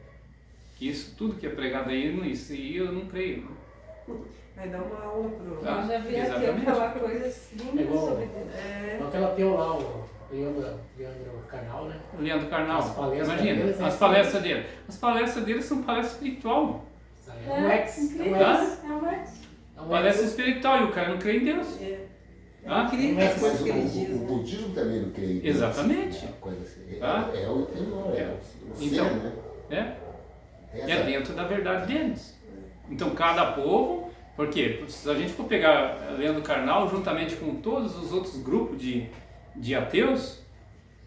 que isso tudo que é pregado aí, isso aí eu não creio. Vai dar uma aula pro... Eu já vi aqui Exatamente. falar coisas lindas Igual- sobre Deus. É, Aquela teu lá, o Leandro Carnal, né? O Leandro Carnal, As palestras imagina, deles, as palestras dele. As palestras dele são palestras espiritual. Isso aí é um ex. incrível. Hã? É um ex. É um Palestra ex. espiritual e o cara não crê em Deus. é Ah? incrível Mas essas coisas Mas que ele o diz, né? budismo também não crê em Deus. Exatamente. Uma coisa assim. Ah? É o temor, é o Então, ser, né? É Tem é essa- dentro da verdade deles. Então cada povo, porque se a gente for pegar Leandro Carnal juntamente com todos os outros grupos de ateus,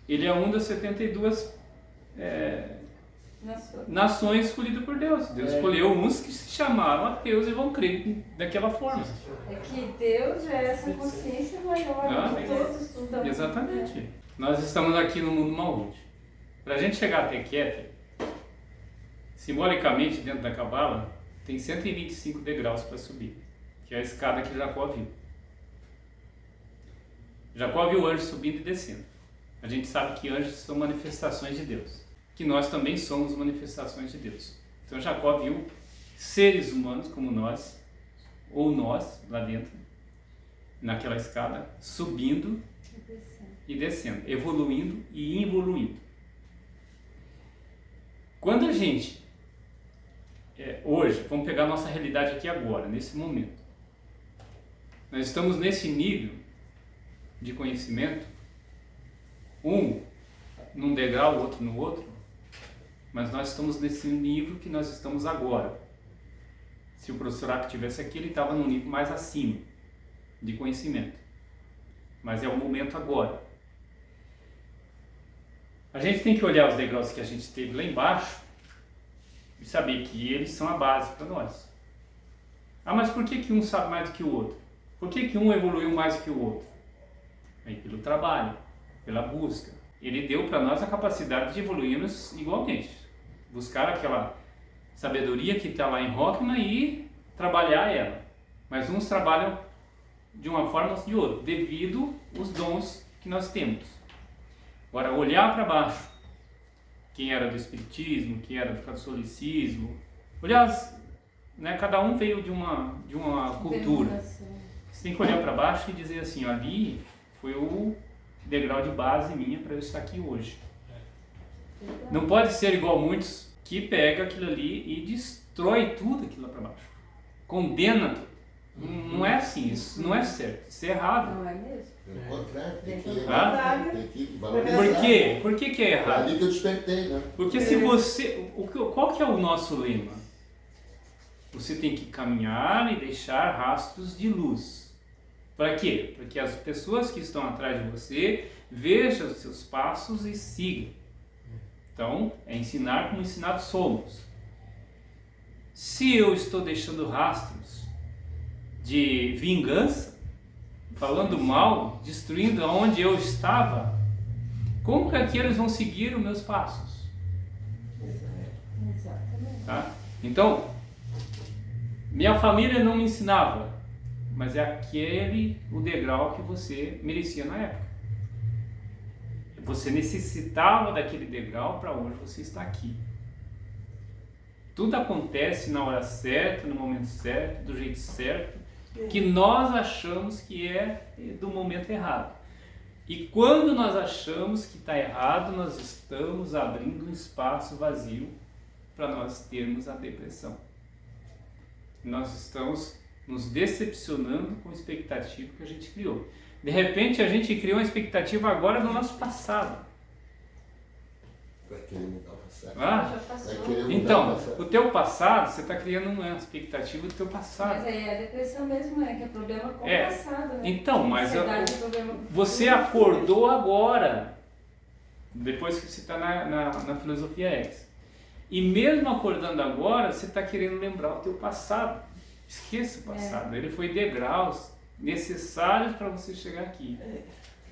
ele é um das 72 Na sua. nações escolhidas por Deus. Deus escolheu uns que se chamaram ateus e vão crer daquela forma. É que Deus é essa consciência maior Ah, de todos os Exatamente. Nós estamos aqui no mundo Malhut. Para a gente chegar até Keter, simbolicamente dentro da Cabala, tem 125 degraus para subir, que é a escada que Jacó viu. Jacó viu anjos subindo e descendo. A gente sabe que anjos são manifestações de Deus, que nós também somos manifestações de Deus. Então Jacó viu seres humanos como nós, ou nós lá dentro, naquela escada, subindo e descendo, evoluindo e involuindo. Quando a gente, hoje, vamos pegar a nossa realidade aqui agora, nesse momento, nós estamos nesse nível de conhecimento, um num degrau, o outro no outro, mas nós estamos nesse nível que nós estamos agora. Se o professor Ack estivesse aqui, ele estava num nível mais acima de conhecimento, mas é o momento agora. A gente tem que olhar os degraus que a gente teve lá embaixo e saber que eles são a base para nós. Ah, mas por que um sabe mais do que o outro? Por que um evoluiu mais do que o outro? Aí, pelo trabalho, pela busca. Ele deu para nós a capacidade de evoluirmos igualmente. Buscar aquela sabedoria que está lá em Rockman e trabalhar ela. Mas uns trabalham de uma forma ou de outra, devido aos dons que nós temos. Agora, olhar para baixo, quem era do espiritismo, quem era do catolicismo, olhar, né, cada um veio de uma cultura. Você tem que olhar para baixo e dizer assim, ali foi o degrau de base minha para eu estar aqui hoje. Não pode ser igual muitos que pega aquilo ali e destrói tudo aquilo lá para baixo. Condena tudo. Não é assim, isso não é certo, isso é errado. Não é mesmo? Pelo contrário, tem que, Pelo Ah? tem que valorizar. Por quê? Por que é É errado? ali que eu despertei, né? Porque se você... Qual que é o nosso lema? Você tem que caminhar e deixar rastros de luz. Para quê? Para que as pessoas que estão atrás de você vejam os seus passos e sigam. Então, é ensinar como ensinados somos. Se eu estou deixando rastros de vingança, falando mal, destruindo aonde eu estava, como que aqueles vão seguir os meus passos? Exatamente. Tá? Então, minha família não me ensinava, mas é aquele o degrau que você merecia na época. Você necessitava daquele degrau para hoje você está aqui. Tudo acontece na hora certa, no momento certo, do jeito certo, que nós achamos que é do momento errado. E quando nós achamos que está errado, nós estamos abrindo um espaço vazio para nós termos a depressão. Nós estamos nos decepcionando com a expectativa que a gente criou. De repente a gente criou uma expectativa agora do nosso passado. Vai querer mudar o passado. Ah, Já passou. Vai querer mudar então, o passado. o teu passado, você está criando uma expectativa do teu passado. Mas aí a depressão mesmo que é problema com É. o passado, né? Então, mas Ansiedade é problema com o você futuro. acordou agora, depois que você está na filosofia X. E mesmo acordando agora, você está querendo lembrar o teu passado. Esqueça o passado. Ele foi degraus necessários para você chegar aqui. Tem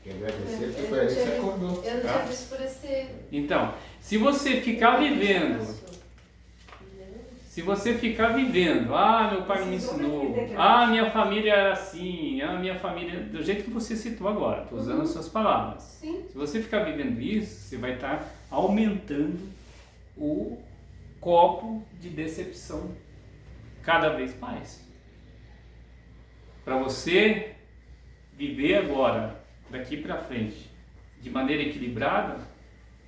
que agradecer porque foi ali que você acordou. Eu não Tá. tinha visto por esse... Então, se você ficar vivendo, ah, meu pai não me ensinou, ah, minha família era assim, ah, minha família, do jeito que você citou agora, estou usando as suas palavras. Sim. Se você ficar vivendo isso, você vai estar aumentando o copo de decepção cada vez mais. Para você viver agora, daqui para frente, de maneira equilibrada,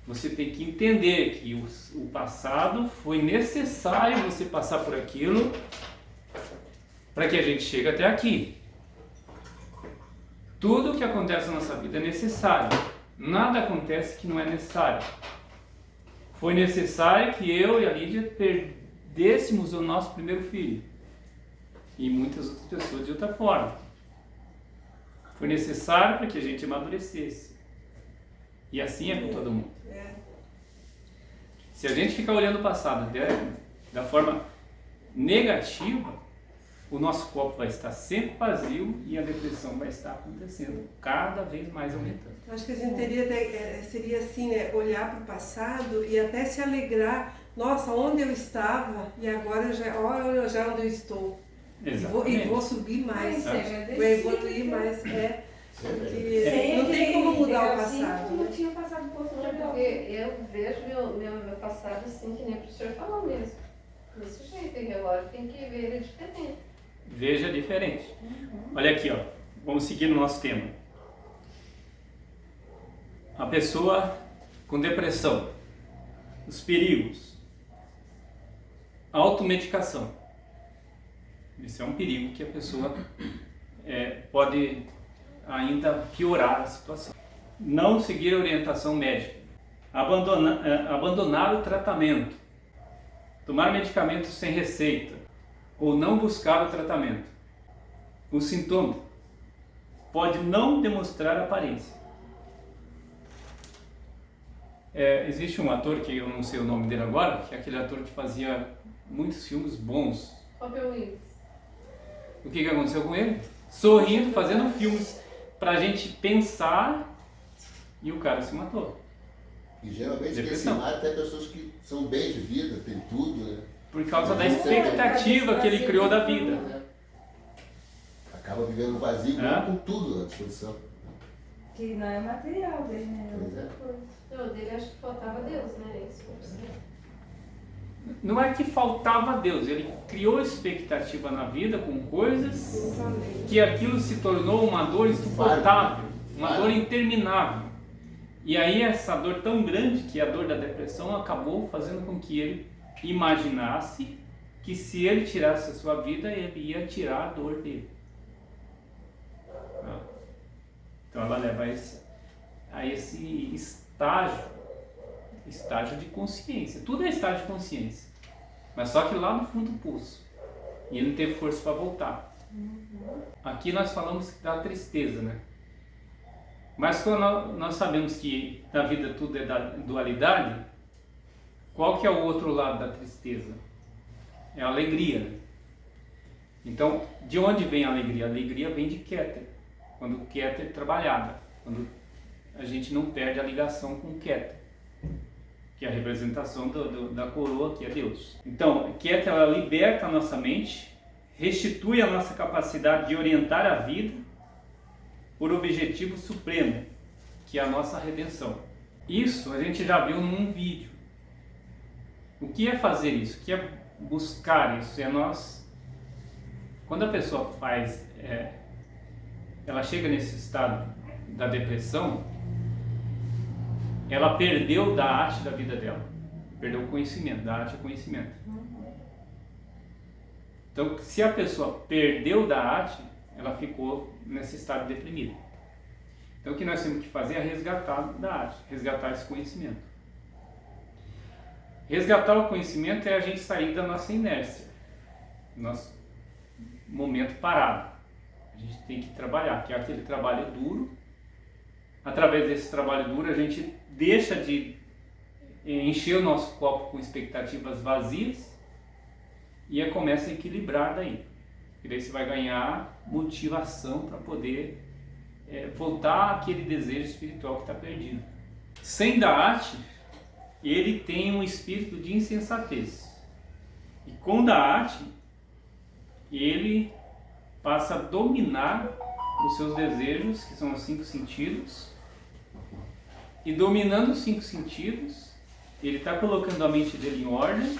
você tem que entender que o passado foi necessário você passar por aquilo para que a gente chegue até aqui. Tudo que acontece na nossa vida é necessário. Nada acontece que não é necessário. Foi necessário que eu e a Lídia perdêssemos o nosso primeiro filho. E muitas outras pessoas de outra forma. Foi necessário para que a gente amadurecesse. E assim é com todo mundo. Se a gente ficar olhando o passado da forma negativa, o nosso copo vai estar sempre vazio e a depressão vai estar acontecendo, cada vez mais aumentando. Acho que a gente seria assim, né? Olhar para o passado e até se alegrar. Nossa, onde eu estava e agora olha já onde eu estou. Exatamente. E vou subir mais, Mas vou evoluir mais. Porque Sem não tem como mudar o assim, passado. como Né? tinha passado por outro Porque lugar. eu vejo meu passado assim, que nem o professor falou mesmo. Desse jeito, e agora tem que ver ele diferente. Veja diferente. Olha aqui, ó. Vamos seguir no nosso tema. A pessoa com depressão, os perigos, automedicação. Esse é um perigo que a pessoa pode ainda piorar a situação. Não seguir a orientação médica. Abandonar o tratamento. Tomar medicamentos sem receita. Ou não buscar o tratamento. O sintoma pode não demonstrar aparência. Existe um ator que eu não sei o nome dele agora, que é aquele ator que fazia muitos filmes bons. Robert Williams. O que aconteceu com ele? Sorrindo, fazendo filmes pra gente pensar, e o cara se matou. E geralmente quem se Depressão. mata é pessoas que são bem de vida, tem tudo, né? Por causa da expectativa que ele criou da vida. Acaba vivendo um vazio com tudo à disposição. Que não é material dele, né? Pois é. Não, dele acho que faltava Deus, né? Isso. Não é que faltava Deus, ele criou expectativa na vida com coisas que aquilo se tornou uma dor insuportável, uma dor interminável. E aí essa dor tão grande, que é a dor da depressão, acabou fazendo com que ele imaginasse que se ele tirasse a sua vida, ele ia tirar a dor dele. Então ela leva a esse estágio de consciência. Tudo é estágio de consciência. Mas só que lá no fundo do poço. E ele não teve força para voltar. Aqui nós falamos da tristeza, né? Mas quando nós sabemos que na vida tudo é da dualidade, qual que é o outro lado da tristeza? É a alegria, né? Então, de onde vem a alegria? A alegria vem de Keter. Quando Keter é trabalhada. Quando a gente não perde a ligação com Keter, que é a representação da coroa, que é Deus. Então, Keter, ela liberta a nossa mente, restitui a nossa capacidade de orientar a vida por objetivo supremo, que é a nossa redenção. Isso a gente já viu num vídeo. O que é fazer isso? O que é buscar isso? É nós... Quando a pessoa ela chega nesse estado da depressão, ela perdeu da arte da vida dela. Perdeu o conhecimento, da arte e conhecimento. Então, se a pessoa perdeu Da'at, ela ficou nesse estado deprimido. Então, o que nós temos que fazer é resgatar Da'at, resgatar esse conhecimento. Resgatar o conhecimento é a gente sair da nossa inércia, do nosso momento parado. A gente tem que trabalhar, que é aquele trabalho duro. Através desse trabalho duro, a gente deixa de encher o nosso copo com expectativas vazias e começa a equilibrar daí. E daí você vai ganhar motivação para poder voltar àquele desejo espiritual que está perdido. Sem Da'at, ele tem um espírito de insensatez. E com Da'at, ele passa a dominar os seus desejos, que são os 5 sentidos. E dominando os 5 sentidos, ele está colocando a mente dele em ordem.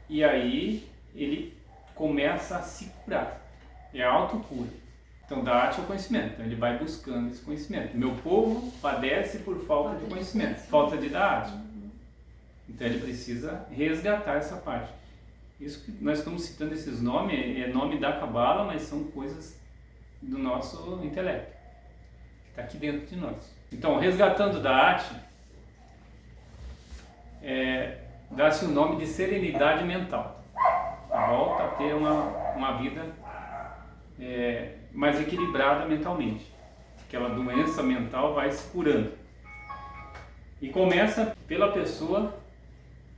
E aí ele começa a se curar. É a autocura. Então, Da'at é o conhecimento. Então, ele vai buscando esse conhecimento. Meu povo padece por falta de conhecimento, falta de Da'at. Então, ele precisa resgatar essa parte. Isso que nós estamos citando esses nomes, é nome da Cabala, mas são coisas do nosso intelecto, que está aqui dentro de nós. Então, resgatando Da'at, dá-se o nome de serenidade mental. Volta a ter uma vida mais equilibrada mentalmente. Aquela doença mental vai se curando. E começa pela pessoa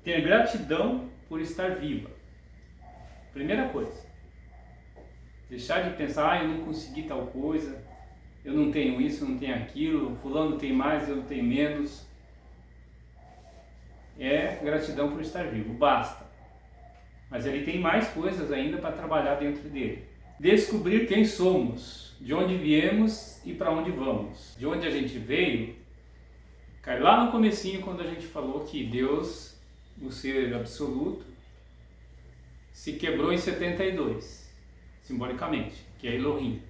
ter gratidão por estar viva. Primeira coisa. Deixar de pensar, eu não consegui tal coisa, eu não tenho isso, eu não tenho aquilo, fulano tem mais, eu tenho menos. É gratidão por estar vivo, basta. Mas ele tem mais coisas ainda para trabalhar dentro dele. Descobrir quem somos, de onde viemos e para onde vamos. De onde a gente veio, cai lá no comecinho quando a gente falou que Deus, o ser absoluto, se quebrou em 72, simbolicamente, que é Elohim.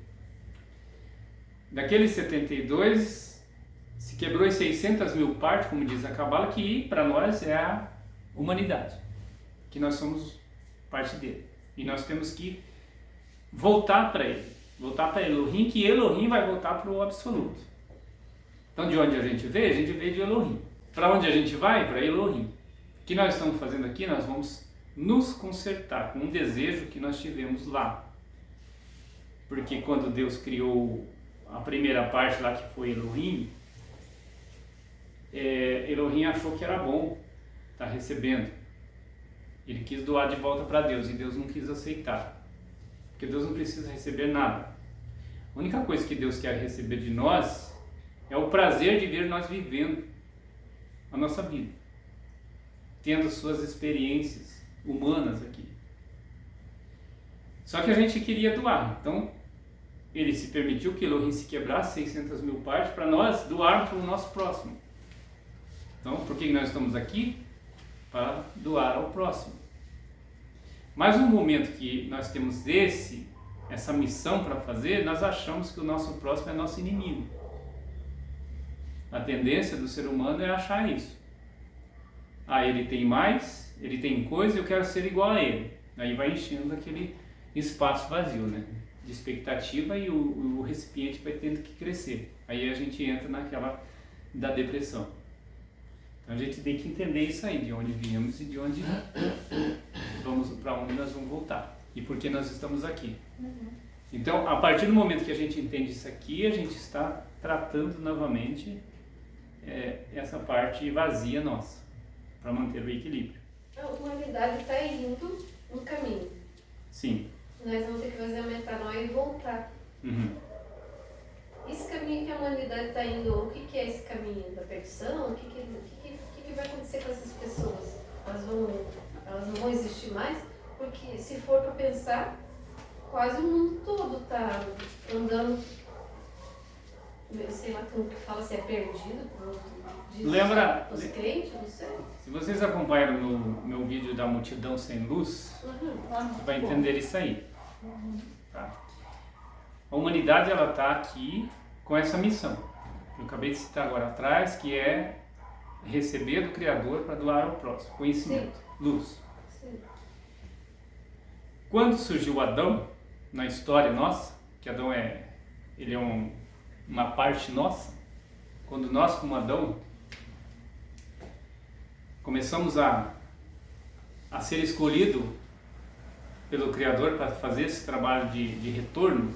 Daqueles 72, se quebrou em 600 mil partes, como diz a Cabala, que para nós é a humanidade, que nós somos parte dele. E nós temos que voltar para ele, voltar para Elohim, que Elohim vai voltar para o absoluto. Então, de onde a gente veio de Elohim. Para onde a gente vai? Para Elohim. O que nós estamos fazendo aqui? Nós vamos nos consertar com um desejo que nós tivemos lá. Porque quando Deus criou a primeira parte lá, que foi Elohim, Elohim achou que era bom estar recebendo. Ele quis doar de volta para Deus e Deus não quis aceitar. Porque Deus não precisa receber nada. A única coisa que Deus quer receber de nós é o prazer de ver nós vivendo a nossa vida, tendo suas experiências humanas aqui. Só que a gente queria doar, então ele se permitiu que Elohim se quebrasse 600 mil partes para nós doarmos para o nosso próximo. Então, por que nós estamos aqui? Para doar ao próximo. Mas no momento que nós temos essa missão para fazer, nós achamos que o nosso próximo é nosso inimigo. A tendência do ser humano é achar isso. Ele tem mais, ele tem coisa, eu quero ser igual a ele. Aí vai enchendo aquele espaço vazio, né? De expectativa, e o recipiente vai tendo que crescer. Aí a gente entra naquela da depressão. Então a gente tem que entender isso aí, de onde viemos e de onde vamos, para onde nós vamos voltar. E por que nós estamos aqui. Então, a partir do momento que a gente entende isso aqui, a gente está tratando novamente essa parte vazia nossa, para manter o equilíbrio. A humanidade está indo no caminho. Sim. Nós vamos ter que fazer a metanoia e voltar. Uhum. Esse caminho que a humanidade está indo, o que é esse caminho da perdição? O que vai acontecer com essas pessoas? Elas não vão existir mais? Porque se for para pensar, quase o mundo todo está andando, sei lá como que fala, se é perdido, Lembra? Os crentes, não sei. Se vocês acompanharam no meu vídeo da multidão sem luz, você vai entender isso aí. Tá? A humanidade, ela está aqui com essa missão. Eu acabei de citar agora atrás, que é receber do Criador para doar ao próximo. Conhecimento, luz. Sim. quando surgiu Adão, na história nossa, que Adão ele é uma parte nossa, quando nós como Adão começamos a ser escolhido pelo Criador para fazer esse trabalho de retorno,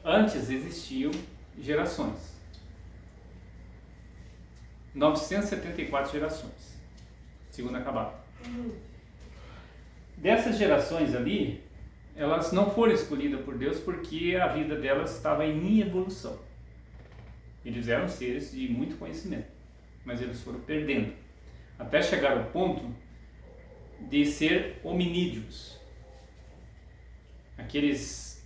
antes existiam gerações. 974 gerações, segundo a Cabala. Dessas gerações ali, elas não foram escolhidas por Deus porque a vida delas estava em evolução. Eles eram seres de muito conhecimento, mas eles foram perdendo, até chegar ao ponto de ser hominídeos. Aqueles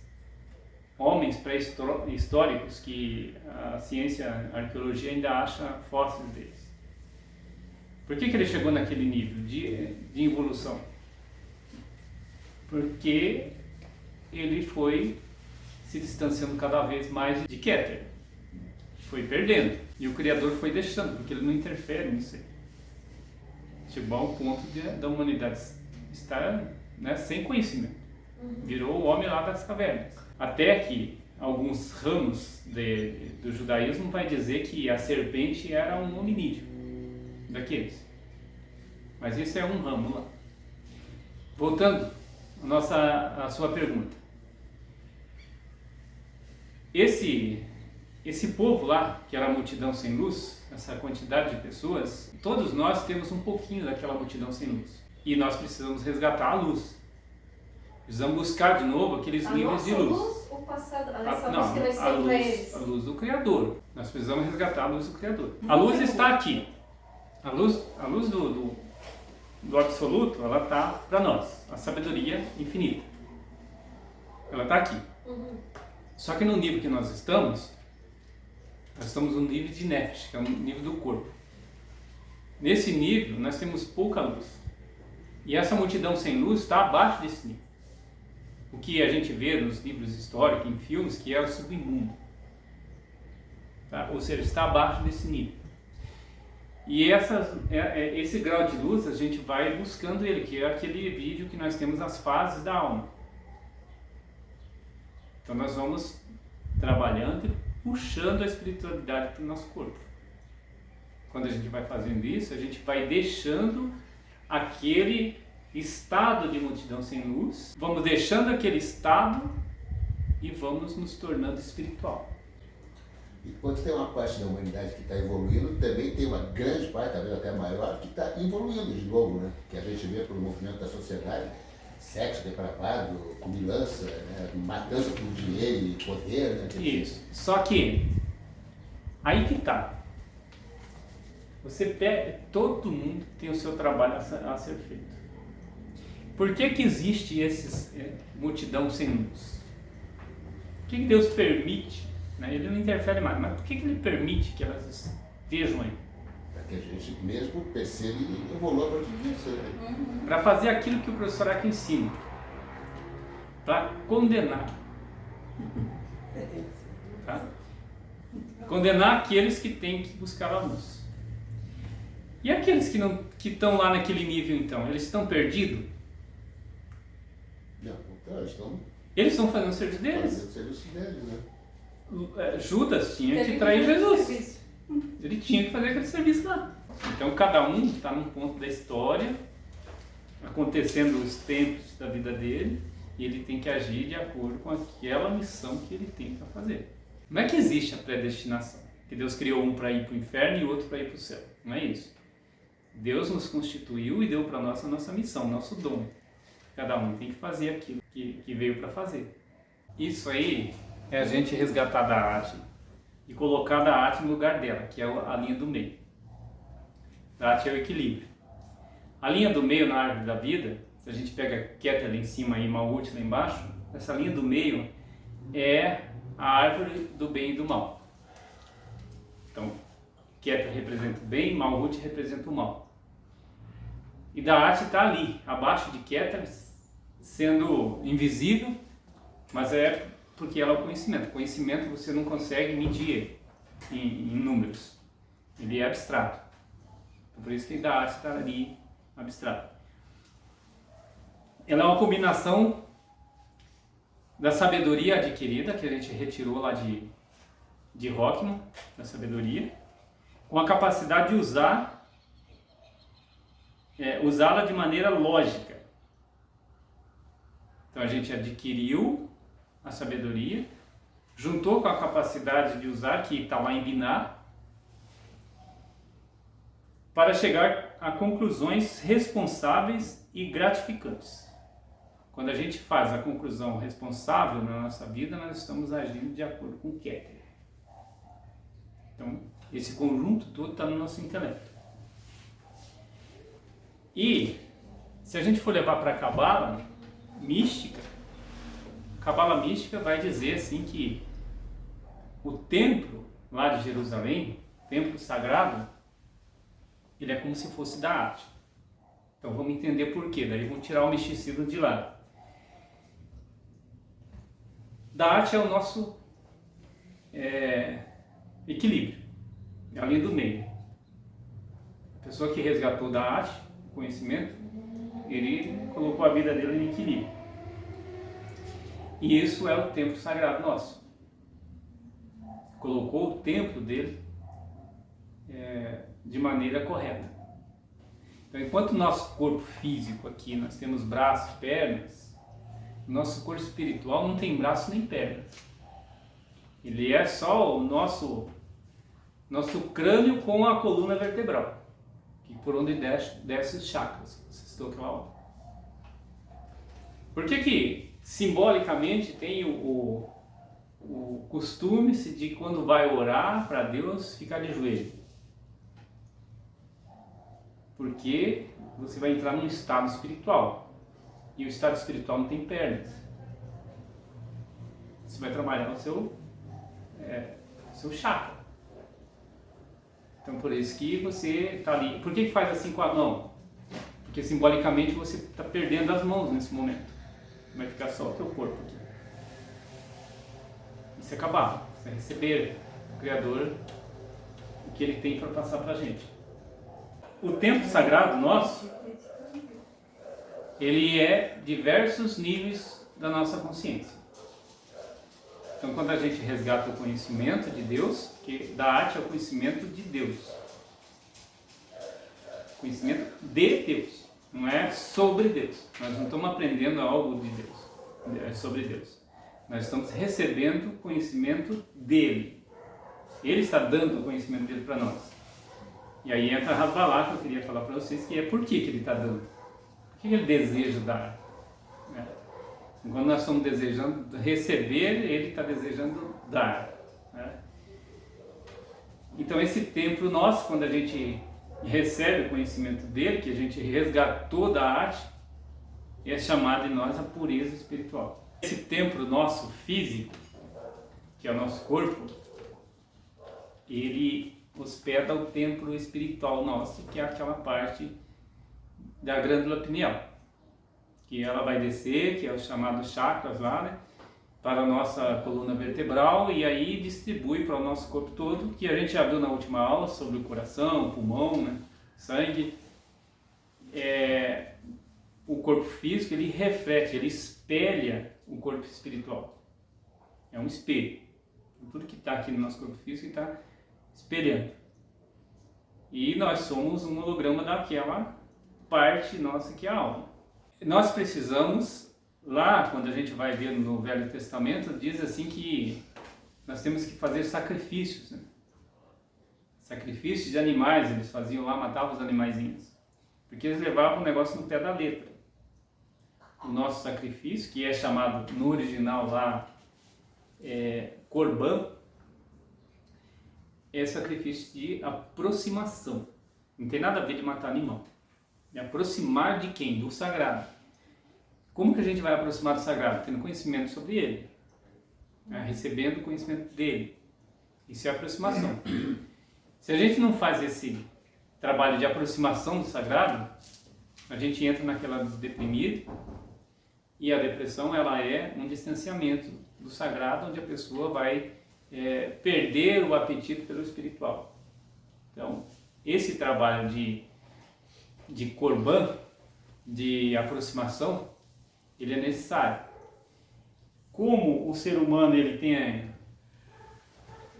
homens pré-históricos que a ciência, a arqueologia ainda acha fósseis deles. Por que ele chegou naquele nível de evolução? Porque ele foi se distanciando cada vez mais de Keter. Foi perdendo. E o Criador foi deixando, porque ele não interfere nisso aí. Chegou ao ponto da humanidade estar, né, sem conhecimento. Virou o homem lá das cavernas. Até que alguns ramos do judaísmo vai dizer que a serpente era um hominídeo daqueles. Mas isso é um ramo lá. Voltando à sua pergunta. Esse povo lá, que era a multidão sem luz, essa quantidade de pessoas, todos nós temos um pouquinho daquela multidão sem luz. E nós precisamos resgatar a luz. Precisamos buscar de novo aqueles níveis de luz. Luz ou passado? Luz que nós temos para eles. A luz do Criador. Nós precisamos resgatar a luz do Criador. A luz está aqui. A luz do absoluto, ela está para nós. A sabedoria infinita. Ela está aqui. Só que no nível que nós estamos no nível de Nefesh, que é o nível do corpo. Nesse nível, nós temos pouca luz. E essa multidão sem luz está abaixo desse nível. O que a gente vê nos livros históricos, em filmes, que é o submundo. Tá? Ou seja, está abaixo desse nível. E esse grau de luz, a gente vai buscando ele, que é aquele vídeo que nós temos as fases da alma. Então nós vamos trabalhando e puxando a espiritualidade para o nosso corpo. Quando a gente vai fazendo isso, a gente vai deixando aquele estado de multidão sem luz, vamos deixando aquele estado e vamos nos tornando espiritual. Enquanto tem uma parte da humanidade que está evoluindo, também tem uma grande parte, talvez até maior, que está evoluindo de novo, né? Que a gente vê pelo movimento da sociedade, sexo depravado, comilança, né? Matança por dinheiro e poder, né? Isso. Só que aí que está. Você pega, todo mundo tem o seu trabalho a ser feito. Por que existe esses multidão sem luz? Por que Deus permite? Né? Ele não interfere mais, mas por que Ele permite que elas estejam aí? Para que a gente mesmo perceba e evolua a partir disso. Né? Para fazer aquilo que o professor aqui ensina. Para condenar. Tá? Condenar aqueles que têm que buscar a luz. E aqueles que estão lá naquele nível, então, eles estão perdidos? Não, então, eles estão fazendo o serviço deles. Fazendo o serviço deles, né? Judas tinha que trair Jesus. Ele tinha que fazer aquele serviço lá. Então cada um está num ponto da história, acontecendo os tempos da vida dele, e ele tem que agir de acordo com aquela missão que ele tem para fazer. Não é que existe a predestinação, que Deus criou um para ir para o inferno e outro para ir para o céu. Não é isso. Deus nos constituiu e deu para nós a nossa missão, nosso dom. Cada um tem que fazer aquilo que veio para fazer. Isso aí é a gente resgatar da arte e colocar da arte no lugar dela, que é a linha do meio. A arte é o equilíbrio. A linha do meio na árvore da vida, se a gente pega Keter lá em cima e Malhut lá embaixo, essa linha do meio é a árvore do bem e do mal. Então, Keter representa o bem, Malhut representa o mal. E da arte está ali, abaixo de Keter, sendo invisível, mas é porque ela é o conhecimento. O conhecimento você não consegue medir em números. Ele é abstrato. Por isso que da arte está ali abstrato. ela é uma combinação da sabedoria adquirida, que a gente retirou lá de Rockman, da sabedoria, com a capacidade de usá-la de maneira lógica. Então a gente adquiriu a sabedoria, juntou com a capacidade de usar, que está lá em Biná, para chegar a conclusões responsáveis e gratificantes. Quando a gente faz a conclusão responsável na nossa vida, nós estamos agindo de acordo com o Keter. Então, esse conjunto todo está no nosso intelecto. E, se a gente for levar para a Cabala mística vai dizer assim que o templo lá de Jerusalém, o templo sagrado, ele é como se fosse da arte. Então vamos entender por quê, daí vamos tirar o misticismo de lado. Da arte é o nosso equilíbrio, é a linha do meio. A pessoa que resgatou da arte, o conhecimento, ele colocou a vida dele em equilíbrio. E isso é o templo sagrado nosso. Colocou o templo dele de maneira correta. Então, enquanto o nosso corpo físico aqui, nós temos braços, pernas, o nosso corpo espiritual não tem braço nem pernas. Ele é só o nosso crânio com a coluna vertebral, que por onde desce os chakras, que vocês estão aquela hora. Por que simbolicamente tem o costume-se de quando vai orar para Deus ficar de joelho? Porque você vai entrar num estado espiritual. E o estado espiritual não tem pernas. Você vai trabalhar o seu chakra. Então por isso que você está ali. Por que faz assim com a mão? Porque simbolicamente você está perdendo as mãos nesse momento. Vai ficar só o teu corpo aqui. Isso é acabar. Isso é receber o Criador, o que Ele tem para passar para a gente. O templo sagrado nosso, ele é diversos níveis da nossa consciência. Então, quando a gente resgata o conhecimento de Deus, que da arte é o conhecimento de Deus. Conhecimento de Deus, não é sobre Deus. Nós não estamos aprendendo algo de Deus, é sobre Deus. Nós estamos recebendo conhecimento dele. Ele está dando o conhecimento dele para nós. E aí entra a Hasbalá, que eu queria falar para vocês, que é por que ele está dando. Por que ele deseja dar? Quando nós estamos desejando receber, ele está desejando dar. Então esse templo nosso, quando a gente recebe o conhecimento dele, que a gente resgatou da arte, é chamado em nós a pureza espiritual. Esse templo nosso físico, que é o nosso corpo, ele hospeda o templo espiritual nosso, que é aquela parte da glândula pineal, que ela vai descer, que é o chamado chakras lá, né, para a nossa coluna vertebral, e aí distribui para o nosso corpo todo, que a gente já viu na última aula sobre o coração, o pulmão, né, sangue. O corpo físico, ele reflete, ele espelha o corpo espiritual. É um espelho. Tudo que está aqui no nosso corpo físico está espelhando. E nós somos um holograma daquela parte nossa que é a alma. Nós precisamos, lá quando a gente vai ver no Velho Testamento, diz assim que nós temos que fazer sacrifícios, né? Sacrifícios de animais, eles faziam lá, matavam os animaizinhos, porque eles levavam o negócio no pé da letra. O nosso sacrifício, que é chamado no original lá, Corban, é sacrifício de aproximação. Não tem nada a ver de matar animal. É aproximar de quem? Do sagrado. Como que a gente vai aproximar do sagrado? Tendo conhecimento sobre ele. Recebendo o conhecimento dele. Isso é aproximação. Se a gente não faz esse trabalho de aproximação do sagrado, a gente entra naquela deprimida, e a depressão ela é um distanciamento do sagrado, onde a pessoa vai perder o apetite pelo espiritual. Então, esse trabalho de Corban, de aproximação, ele é necessário. Como o ser humano ele tem a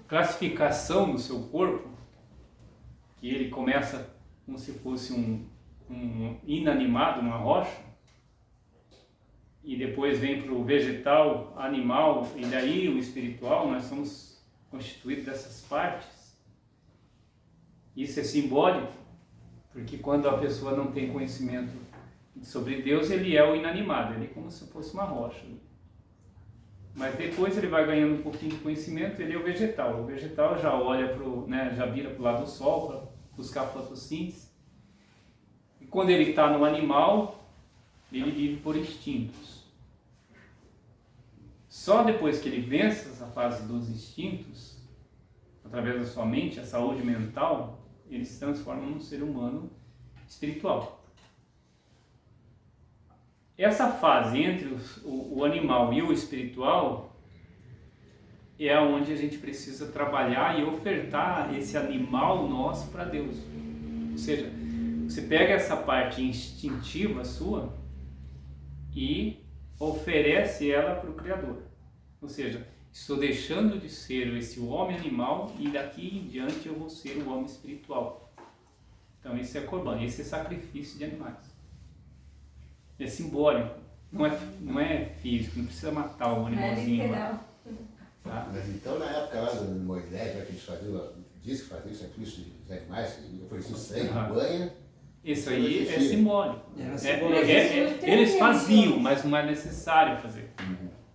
classificação do seu corpo, que ele começa como se fosse um inanimado, uma rocha, e depois vem para o vegetal, animal, e daí o espiritual, nós somos constituídos dessas partes. Isso é simbólico, porque quando a pessoa não tem conhecimento sobre Deus, ele é o inanimado, ele é como se fosse uma rocha. Mas depois ele vai ganhando um pouquinho de conhecimento, ele é o vegetal. O vegetal já olha já vira para o lado do sol para buscar fotossíntese. E quando ele está no animal, ele vive por instintos. Só depois que ele vence essa fase dos instintos, através da sua mente, a saúde mental, ele se transforma num ser humano espiritual. Essa fase entre o animal e o espiritual é onde a gente precisa trabalhar e ofertar esse animal nosso para Deus. Ou seja, você pega essa parte instintiva sua e oferece ela para o Criador. Ou seja, estou deixando de ser esse homem animal e daqui em diante eu vou ser o homem espiritual. Então esse é Corban, esse é sacrifício de animais. É simbólico, não é físico, não precisa matar o animalzinho. É literal. Tá? Mas então, na época lá do Moisés, já que eles faziam, diz que faziam sacrifício dos animais, ofereciam sangue, banha. Isso aí é simbólico. Era simbologia. Eles faziam, mas não é necessário fazer.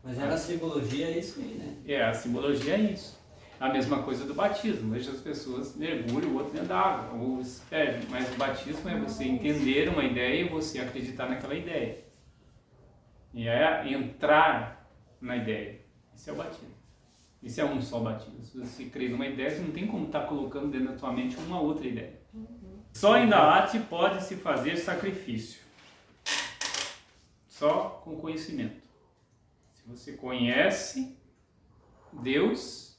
Mas era simbologia, é isso aí, né? A simbologia é isso. A mesma coisa do batismo. Veja, as pessoas mergulham, o outro dentro da água, ou se perde. Mas o batismo é você entender uma ideia e você acreditar naquela ideia. E é entrar na ideia. Esse é o batismo. Esse é um só batismo. Se você crê numa ideia, você não tem como estar colocando dentro da tua mente uma outra ideia. Só em Daat pode se fazer sacrifício. Só com conhecimento. Se você conhece Deus,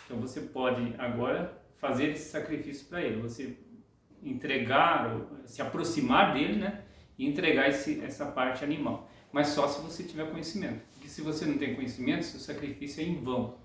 então você pode agora fazer esse sacrifício para Ele. Você entregar, se aproximar dele, né? E entregar essa parte animal. Mas só se você tiver conhecimento. Porque se você não tem conhecimento, seu sacrifício é em vão.